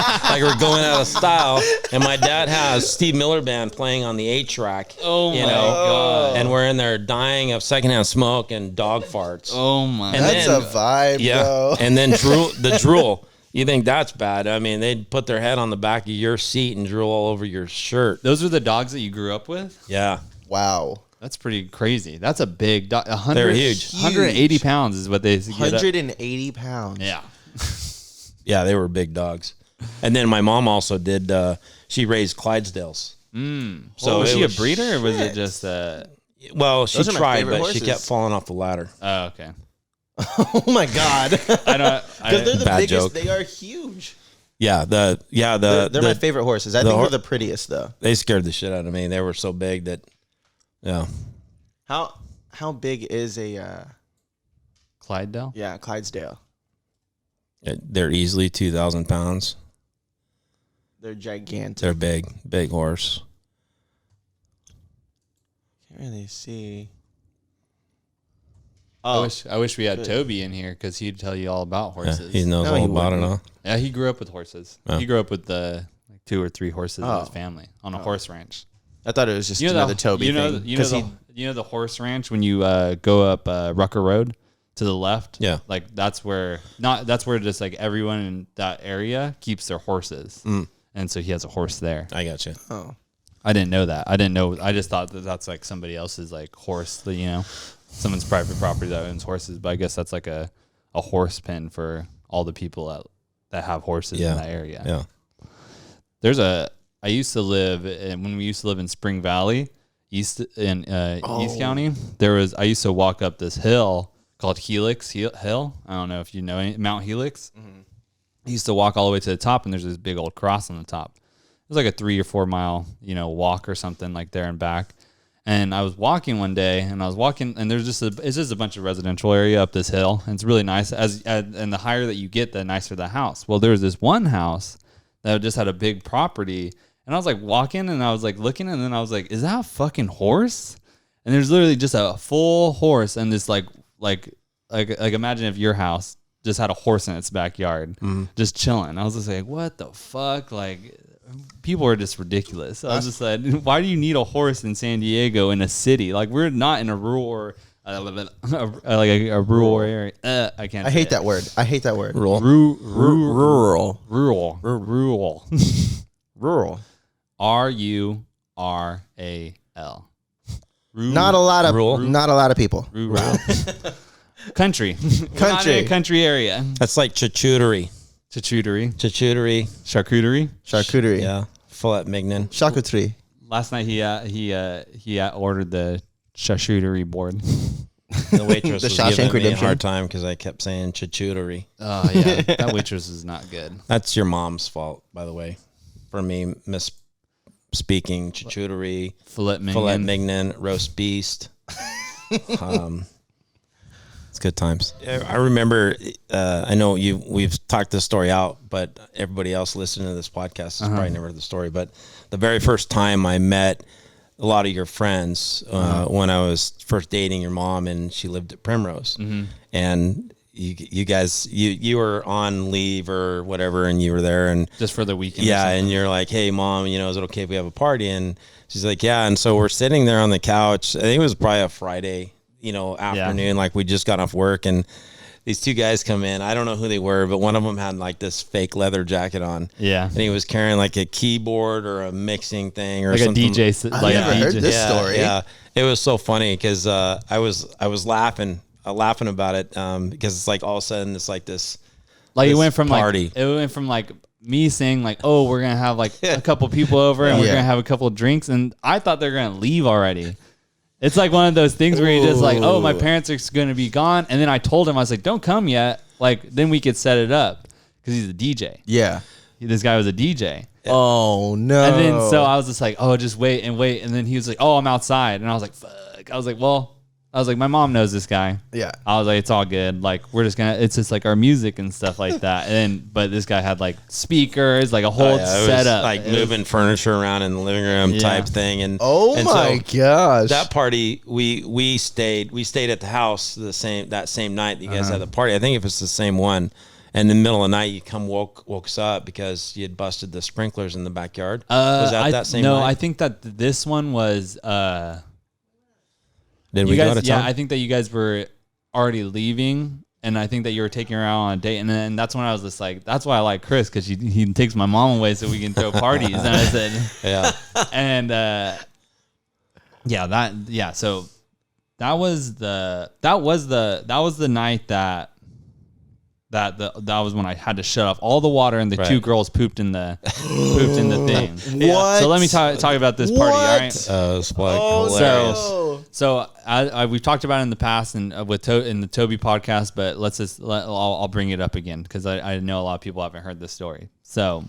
we're going out of style. And my dad has Steve Miller Band playing on the 8-track. Oh my God. And we're in there dying of secondhand smoke and dog farts. Oh my. And that's a vibe, bro. And then the drool. You think that's bad? I mean, they'd put their head on the back of your seat and drool all over your shirt. Those are the dogs that you grew up with? Yeah. Wow. That's pretty crazy. That's a big dog. They're huge. 180 pounds is what they get 180 pounds. Yeah. Yeah, they were big dogs. And then my mom also did, she raised Clydesdales. So was she a breeder or was it just well, she tried, but she kept falling off the ladder. Oh, okay. Oh my God. I don't. Because they're the biggest. Joke. They are huge. Yeah, they're my favorite horses. I think they're the prettiest though. They scared the shit out of me. They were so big that, yeah. How big is a Clydesdale? Yeah, Clydesdale. They're easily 2,000 pounds. They're gigantic. They're big horse. Can't really see. I wish we had Toby in here because he'd tell you all about horses. Yeah, he knows all about it all. Yeah, he grew up with horses. Oh. He grew up with like 2 or 3 horses in his family on a horse ranch. I thought it was just another Toby thing. You know the horse ranch when you go up Rucker Road to the left? Yeah. Like that's where just like everyone in that area keeps their horses. And so he has a horse there. I got you. Oh. I didn't know that. I just thought that that's like somebody else's like horse, that, you know, someone's private property that owns horses. But I guess that's like a horse pen for all the people that have horses in that area. Yeah. I used to live, and when we used to live in Spring Valley, East County, I used to walk up this hill called Helix Hill. I don't know if you know Mount Helix. Mm-hmm. I used to walk all the way to the top, and there's this big old cross on the top. It was like a 3 or 4 mile, walk or something like there and back. And I was walking one day, and there's it's just a bunch of residential area up this hill, and it's really nice. And the higher that you get, the nicer the house. Well, there was this one house that just had a big property, and I was like walking, and I was like looking, and then I was like, "Is that a fucking horse?" And there's literally just a full horse, and this like imagine if your house just had a horse in its backyard, just chilling. I was just like, "What the fuck?" Like, people are just ridiculous. I was just like, why do you need a horse in San Diego in a city? Like, we're not in a rural a rural area. I can't. I hate that word. Rural. Rural. Rural. RURAL. Not a lot of people. Rural. Country. Not in a country area. That's like charcuterie. Charcuterie. Yeah. Filet mignon. Charcuterie. Last night he ordered the charcuterie board. The waitress was Shawshank giving me a Redemption. hard time because I kept saying charcuterie. Oh yeah, that waitress is not good. That's your mom's fault, by the way, for me misspeaking. Charcuterie, Filet mignon, roast beast. It's good times. I remember. I know we've talked this story out, but everybody else listening to this podcast has probably never heard the story. But the very first time I met a lot of your friends when I was first dating your mom, and she lived at Primrose, and you guys were on leave or whatever, and you were there, and just for the weekend. Yeah, and you're like, "Hey, Mom, is it okay if we have a party?" And she's like, "Yeah." And so we're sitting there on the couch. I think it was probably a Friday, afternoon, like we just got off work, and these 2 guys come in. I don't know who they were, but one of them had like this fake leather jacket on. Yeah. And he was carrying like a keyboard or a mixing thing or like something. A DJ. I've never heard this story. Yeah. It was so funny because I was laughing about it because it's like all of a sudden it's like this. Like this it went from party. Like me saying like, "Oh, we're gonna have like a couple people over and we're gonna have a couple of drinks," and I thought they're gonna leave already. It's like one of those things where you're just like, "Oh, my parents are going to be gone." And then I told him, I was like, "Don't come yet. Like, then we could set it up." Because he's a DJ. Yeah. This guy was a DJ. Oh, no. And then so I was just like, "Oh, just wait and wait." And then he was like, "Oh, I'm outside." And I was like, "Fuck." I was like, my mom knows this guy. Yeah. I was like, it's all good. Like, it's just like our music and stuff like that. But this guy had like speakers, like a whole setup. Like moving furniture around in the living room type thing. And my gosh. That party, we stayed at the house that same night that you guys had the party. I think if it's the same one. And in the middle of the night, you woke us up because you had busted the sprinklers in the backyard. Was that same night? No, I think that this one was... Did we go to town? Yeah, I think that you guys were already leaving, and I think that you were taking her out on a date, and then that's when I was just like, that's why I like Chris, because he takes my mom away so we can throw parties. And I said, yeah, and so that was the night that was when I had to shut off all the water, and the 2 girls pooped in the thing. What? So let me talk about this party. All right. It's like hilarious. So we've talked about it in the past and in the Toby podcast, but I'll bring it up again because I know a lot of people haven't heard this story. So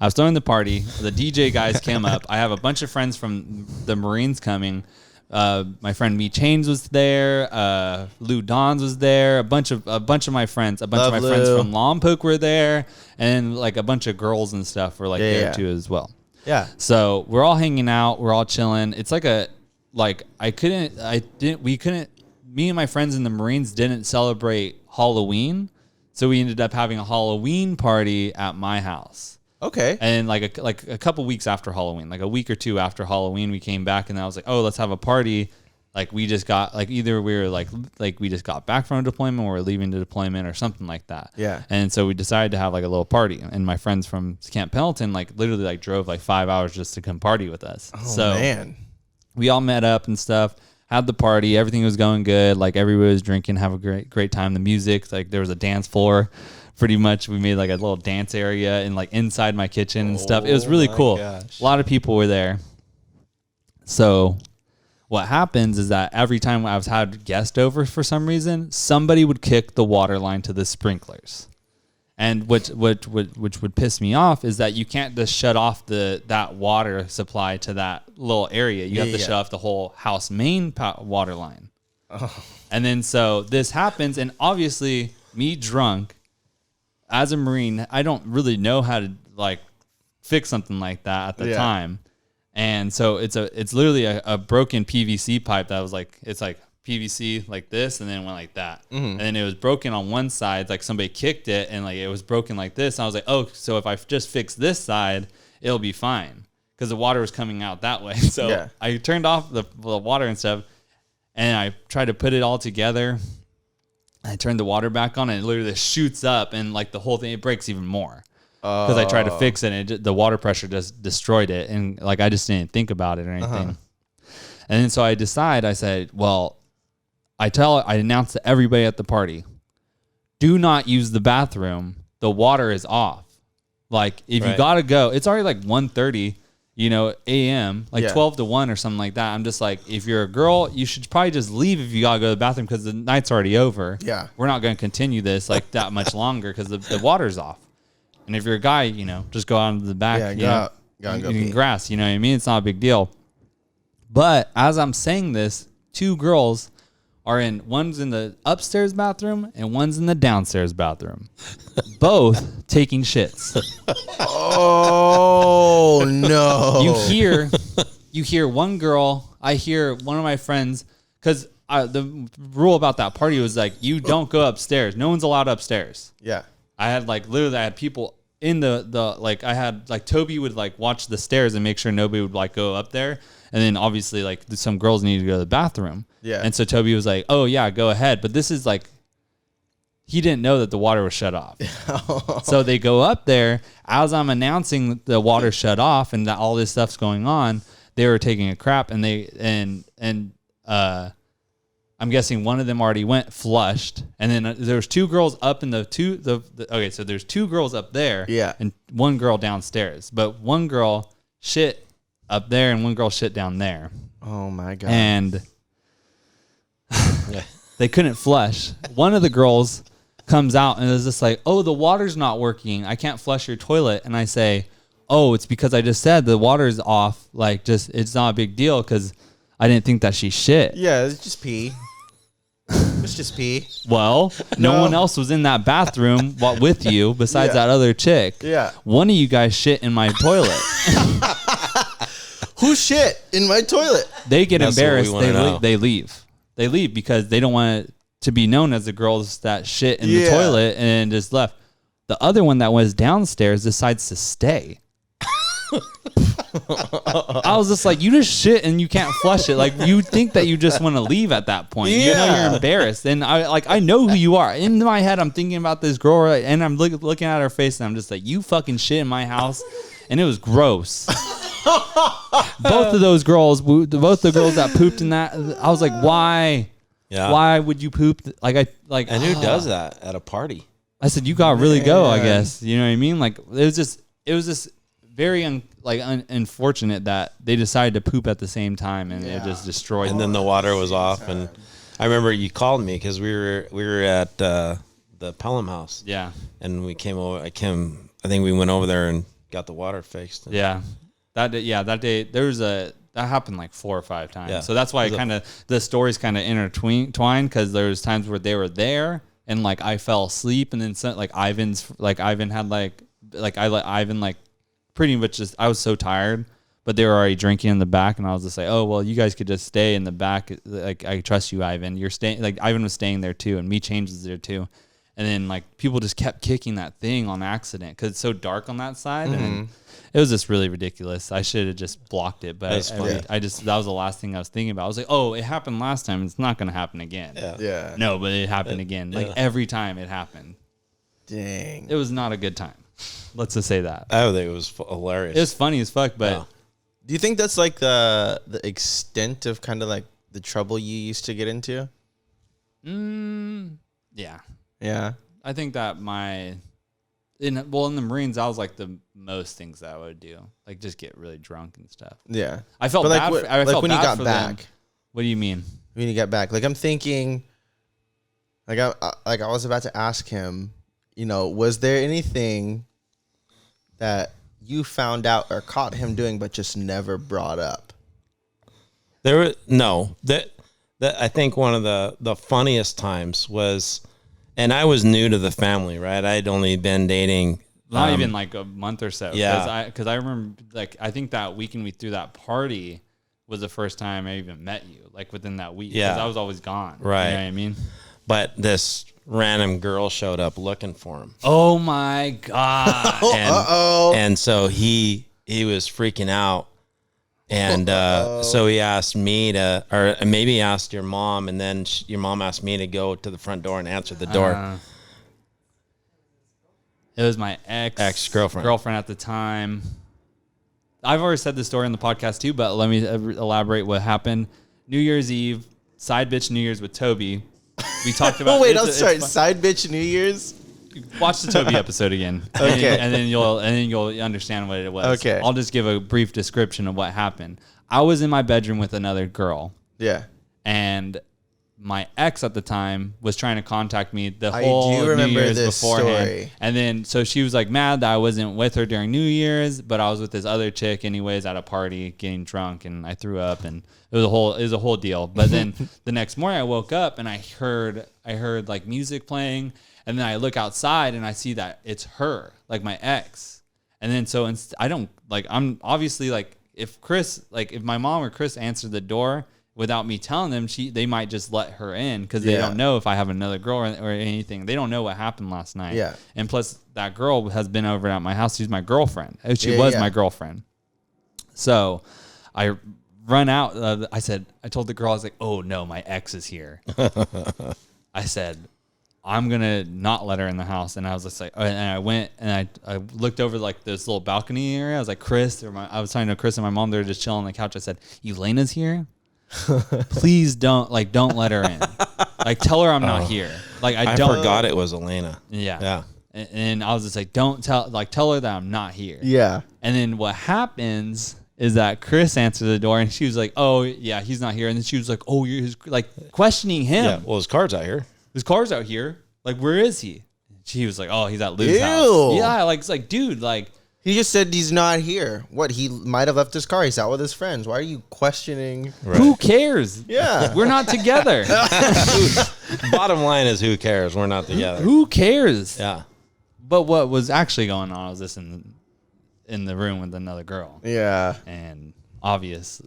I was throwing the party. The DJ guys came up. I have a bunch of friends from the Marines coming. My friend Me Chains was there. Lou Dons was there. A bunch of my friends. A bunch of my friends from Lompoc were there, and like a bunch of girls and stuff were there too as well. Yeah. So we're all hanging out. We're all chilling. It's me and my friends in the Marines didn't celebrate Halloween, so we ended up having a Halloween party at my house. Okay. And like a couple weeks after Halloween, like a week or two after Halloween, we came back and I was like, oh, let's have a party. Like we just got either we were like we just got back from a deployment or we're leaving the deployment or something like that. Yeah. And so we decided to have like a little party. And my friends from Camp Pendleton literally drove 5 hours just to come party with us. Oh, so man. We all met up and stuff, had the party, everything was going good. Like everybody was drinking, have a great time. The music, there was a dance floor. Pretty much we made a little dance area and inside my kitchen and stuff. It was really cool. Gosh. A lot of people were there. So what happens is that every time I was had guests over for some reason, somebody would kick the water line to the sprinklers. And which would piss me off is that you can't just shut off that water supply to that little area. You have to shut off the whole house main water line. Oh. And then so this happens, and obviously me drunk, as a Marine, I don't really know how to fix something like that at the time. And so it's literally a broken PVC pipe that was it's PVC like this and then went like that. Mm-hmm. And then it was broken on one side, somebody kicked it and it was broken like this. And I was like, oh, so if I just fix this side, it'll be fine because the water was coming out that way. So I turned off the water and stuff and I tried to put it all together. I turned the water back on and it literally shoots up and the whole thing, it breaks even more because I tried to fix it and the water pressure just destroyed it. And I just didn't think about it or anything. And then so I said, well, I announced to everybody at the party, do not use the bathroom. The water is off. If you got to go, it's already 1:30, a.m., 12 to 1 or something like that. I'm just if you're a girl, you should probably just leave if you got to go to the bathroom because the night's already over. Yeah. We're not going to continue this that much longer because the water's off. And if you're a guy, just go out into the back. Go in grass, you know what I mean? It's not a big deal. But as I'm saying this, two girls one's in the upstairs bathroom and one's in the downstairs bathroom. Both taking shits. Oh no. You hear one girl, I hear one of my friends, because the rule about that party was you don't go upstairs. No one's allowed upstairs. Yeah. I had literally I had people in the I had Toby would watch the stairs and make sure nobody would go up there. And then obviously some girls needed to go to the bathroom. Yeah. And so Toby was like, oh yeah, go ahead. But this is he didn't know that the water was shut off. So they go up there as I'm announcing the water shut off and that all this stuff's going on. They were taking a crap and I'm guessing one of them already went flushed. And then there's two girls up in okay, so there's two girls up there. Yeah. And one girl downstairs. But one girl shit up there and one girl shit down there. Oh my God. And they couldn't flush. One of the girls comes out and is just oh, the water's not working. I can't flush your toilet. And I say, oh, it's because I just said the water's off. It's not a big deal because I didn't think that she shit. Yeah, it's just pee. It's just pee. Well, no one else was in that bathroom with you besides that other chick. Yeah. One of you guys shit in my toilet. Who shit in my toilet? They get embarrassed. They leave. They leave because they don't want it to be known as the girls that shit in the toilet and just left. The other one that was downstairs decides to stay. I was just you just shit and you can't flush it. You think that you just want to leave at that point. Yeah. You're embarrassed. And I know who you are. In my head, I'm thinking about this girl and I'm looking at her face and I'm just you fucking shit in my house. And it was gross. Both of those girls, both the girls that pooped in that, I was why? Yeah. Why would you poop? And who does that at a party? I said, you gotta really go, I guess. You know what I mean? It was just very unfortunate that they decided to poop at the same time, and it just destroyed. And then the water was off, and I remember you called me because we were at the Pelham house. Yeah, and we came over. I think we went over there and got the water fixed. Yeah, that day that happened like 4 or 5 times. Yeah. So that's why the stories kind of intertwined because there was times where they were there and like I fell asleep, and then Ivan had Ivan pretty much just, I was so tired, but they were already drinking in the back, and I was just like, oh well, you guys could just stay in the back. Like, I trust you, Ivan. You're staying. Like, Ivan was staying there too, and me changes there too. And then like people just kept kicking that thing on accident because it's so dark on that side, and it was just really ridiculous. I should have just blocked it, but that was the last thing I was thinking about. I was like, oh, it happened last time. It's not going to happen again. Yeah. No, but it happened again. Like every time it happened. Dang. It was not a good time. Let's just say that. I think it was hilarious. It was funny as fuck, but do you think that's like the extent of kind of like the trouble you used to get into? Yeah. Yeah. I think that in the Marines, that was like the most things that I would do, like just get really drunk and stuff. Yeah. I felt bad. I felt when bad you got for back. them. What do you mean? When you got back, like I'm thinking, like I was about to ask him, was there anything that you found out or caught him doing but just never brought up? That I think one of the funniest times was, and I was new to the family, right? I'd only been dating not even like a month or so. Yeah, because I remember, like, I think that weekend we threw that party was the first time I even met you, like within that week. Yeah, because I was always gone. Right. You know what I mean? But this random girl showed up looking for him. Oh my God. And so he was freaking out. And so he asked me to, or maybe he asked your mom, and then your mom asked me to go to the front door and answer the door. It was my ex-girlfriend at the time. I've already said this story on the podcast too, but let me elaborate what happened. New Year's Eve, side bitch New Year's with Toby. We talked about. Oh wait, I'm sorry. Side bitch New Year's. Watch the Toby episode again. Okay. And then you'll understand what it was. Okay. I'll just give a brief description of what happened. I was in my bedroom with another girl. Yeah. And my ex at the time was trying to contact me the whole I do remember New Year's this beforehand. story. And then so she was like mad that I wasn't with her during New Year's, but I was with this other chick anyways at a party getting drunk, and I threw up, and it was a whole deal. But then the next morning I woke up and I heard like music playing, and then I look outside and I see that it's her, like my ex. And then so I don't like, I'm obviously like, if my mom or Chris answered the door without me telling them, they might just let her in because they don't know if I have another girl or anything. They don't know what happened last night. Yeah. And plus that girl has been over at my house. She's my girlfriend. She was my girlfriend. So I run out. I told the girl, I was like, oh no, my ex is here. I said, I'm going to not let her in the house. And I was just like, and I went and I looked over like this little balcony area. I was like, I was talking to Chris and my mom. They were just chilling on the couch. I said, Elena's here. Please don't let her in. Like, tell her I'm not here. Like, I forgot it was Elena. Yeah. And I was just like, tell her that I'm not here. Yeah. And then what happens is that Chris answered the door and she was like, oh yeah, he's not here. And then she was like, oh, you're like questioning him. Yeah. Well, his car's out here. His car's out here. Like, where is he? She was like, oh, he's at Lou's house. Yeah, like, it's like, dude, like. He just said he's not here. What? He might have left his car. He's out with his friends. Why are you questioning? Right. Who cares? Yeah. We're not together. Bottom line is, who cares? We're not together. Who cares? Yeah. But what was actually going on was this in the room with another girl. Yeah. And obvious.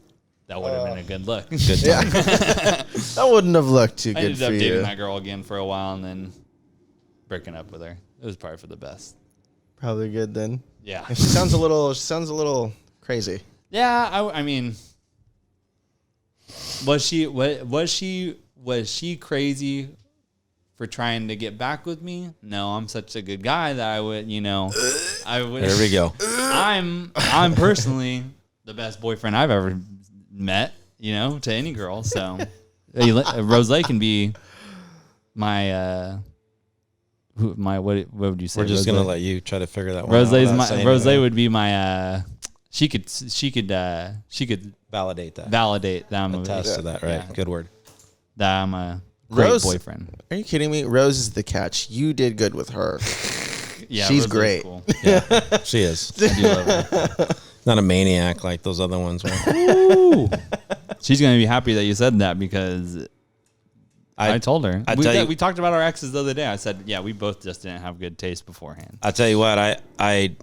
That would have been a good look. Good time. That wouldn't have looked too good for you. I ended up dating that girl again for a while and then breaking up with her. It was probably for the best. Probably good then. Yeah. She sounds a little crazy. Yeah, I mean, was she crazy for trying to get back with me? No, I'm such a good guy that I would. There we go. I'm personally the best boyfriend I've ever met, to any girl. So Rose can be my what would you say? We're just Rose? gonna let you try to figure that one Rose's out. Rose would be my. She could validate that. Validate that I'm attest to that, right? Yeah. Good word. That I'm a great boyfriend. Are you kidding me? Rose is the catch. You did good with her. Yeah, she's Rose great. Cool. Yeah, she is. I do love her. Not a maniac like those other ones. Ooh. She's gonna be happy that you said that because I told her. We talked about our exes the other day. I said, yeah, we both just didn't have good taste beforehand. I'll tell you what, I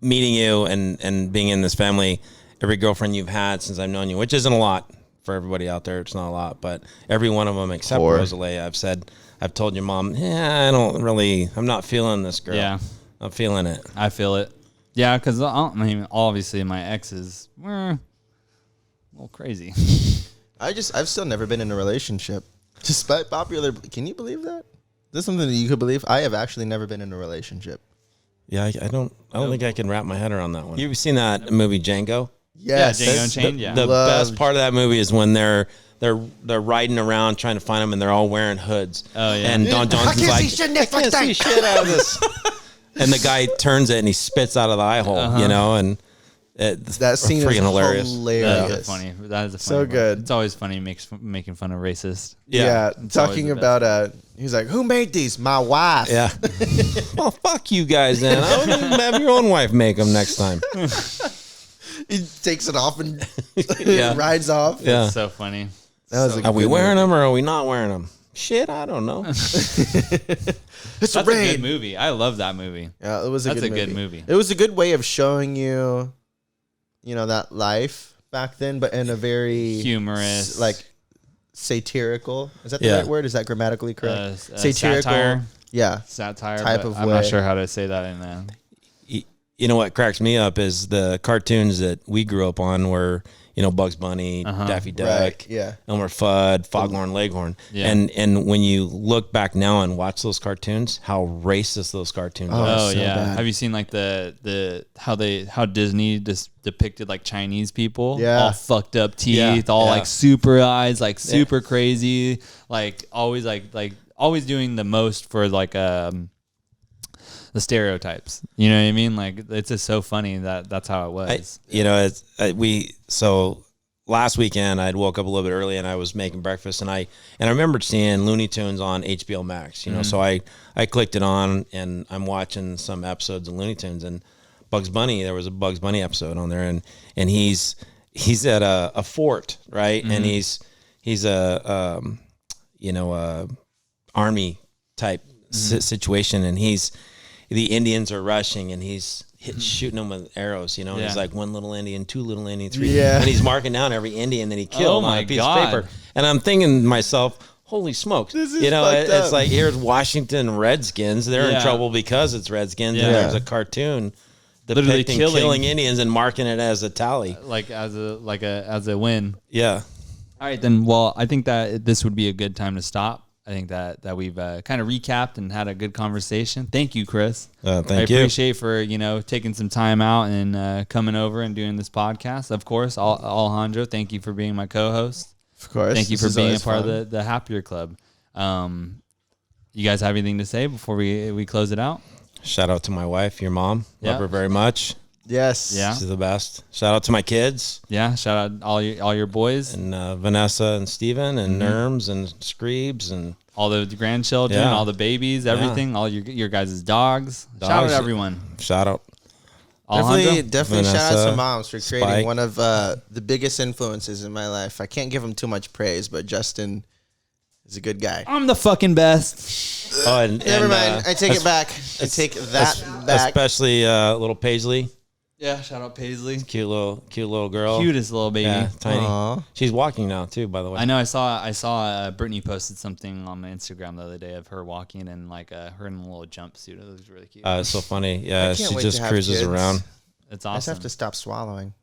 meeting you and being in this family, every girlfriend you've had since I've known you, which isn't a lot for everybody out there. It's not a lot, but every one of them except Rosalie, I've told your mom, I'm not feeling this girl. Yeah. I'm feeling it. I feel it. Yeah, because obviously my exes were a little crazy. I've still never been in a relationship. Despite popular, can you believe that? Is this something that you could believe? I have actually never been in a relationship. Yeah, I don't think I can wrap my head around that one. You've seen that movie Django? Yes. Yeah, Django Unchained, yeah. The best part of that movie is when they're riding around trying to find them and they're all wearing hoods. Oh, yeah. And Don Johnson's like, I can't see shit out of this. And the guy turns it and he spits out of the eye hole, and that scene is hilarious. That is funny. That is so good. It's always funny making fun of racist. Yeah, talking about he's like, who made these? My wife. Yeah. Well, fuck you guys then. Have your own wife make them next time. He takes it off and rides off. Yeah, that's so funny. Are we wearing them or are we not wearing them? Shit, I don't know. That's a good movie. I love that movie. Yeah, it was a good movie. It was a good way of showing you, that life back then, but in a very humorous, like satirical. Is that the right word? Is that grammatically correct? Satirical. Satire. Yeah, satire type of way. I'm not sure how to say that in there. You know what cracks me up is the cartoons that we grew up on were, Bugs Bunny, Daffy Duck, Elmer Fudd, Foghorn Leghorn. Yeah. And when you look back now and watch those cartoons, how racist those cartoons are. Oh, so bad. Have you seen like how Disney just depicted like Chinese people? Yeah. All fucked up teeth, like super eyes, like super crazy, like always always doing the most for like the stereotypes, you know what I mean? Like it's just so funny that's how it was. So last weekend I'd woke up a little bit early and I was making breakfast and I remembered seeing Looney Tunes on HBO Max, so I clicked it on and I'm watching some episodes of Looney Tunes and Bugs Bunny. There was a Bugs Bunny episode on there and he's at a fort, right? Mm-hmm. And he's a army type situation and the Indians are rushing and he's shooting them with arrows, and he's like one little Indian, two little Indian, three. Yeah. And he's marking down every Indian that he killed on a piece of paper. And I'm thinking to myself, holy smokes. This is it's like here's Washington Redskins. They're in trouble because it's Redskins. Yeah. And there's a cartoon depicting killing Indians and marking it as a tally. Like as a win. Yeah. All right, then. Well, I think that this would be a good time to stop. I think that we've kind of recapped and had a good conversation. Thank you, Chris. Thank you. I appreciate for taking some time out and coming over and doing this podcast. Of course, Alejandro, thank you for being my co-host. Of course. Thank you for being a part of the Happier Club. You guys have anything to say before we close it out? Shout out to my wife, your mom. Love her very much. Yes. Yeah. She's the best. Shout out to my kids. Yeah. Shout out all your boys. And Vanessa and Steven and Nerms and Screebs and all the grandchildren, all the babies, everything, all your guys' dogs. Shout out to everyone. Shout out. Definitely Vanessa, shout out to moms for creating one of the biggest influences in my life. I can't give them too much praise, but Justin is a good guy. I'm the fucking best. Never mind. I take it back. I take that back. Especially little Paisley. Yeah, shout out Paisley. Cute little girl. Cutest little baby. Yeah, tiny. Aww. She's walking now too, by the way. I know. I saw Brittany posted something on my Instagram the other day of her walking and like her in a little jumpsuit. It looks really cute. It's so funny. Yeah, she just cruises around. It's awesome. I just have to stop swallowing.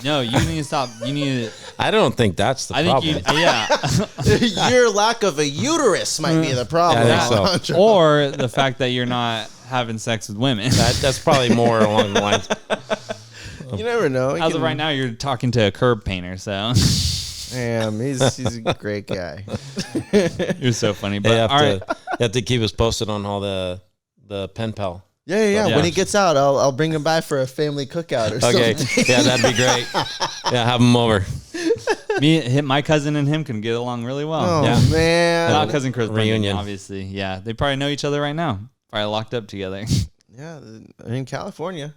No, you need to stop. You need to. I don't think that's the problem. Your lack of a uterus might be the problem. Yeah, I think so. Or the fact that you're not having sex with women. That's probably more along the lines. You never know. As of right now, you're talking to a curb painter, so. Damn, he's a great guy. You're so funny. But you have to keep us posted on all the pen pal. Yeah. When he gets out, I'll bring him by for a family cookout or something. Okay. Yeah, that'd be great. Yeah, have him over. My cousin and him can get along really well. Oh, man. Not cousin Chris Reunion. Brendan, obviously. Yeah, they probably know each other right now. Probably locked up together. Yeah, in California.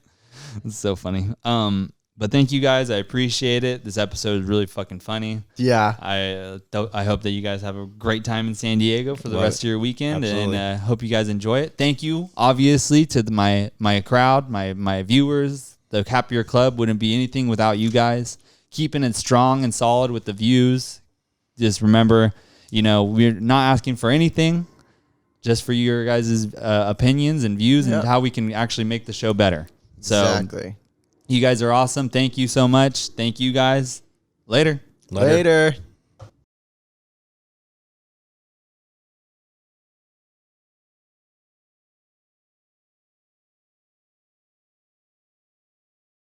It's so funny. But thank you guys. I appreciate it. This episode is really fucking funny. Yeah. I hope that you guys have a great time in San Diego for the rest of your weekend. Absolutely. And hope you guys enjoy it. Thank you, obviously, to my crowd, my viewers. The Happier Club wouldn't be anything without you guys. Keeping it strong and solid with the views. Just remember, we're not asking for anything, just for your guys' opinions and views and how we can actually make the show better. So, exactly. You guys are awesome. Thank you so much. Thank you guys. Later. Later.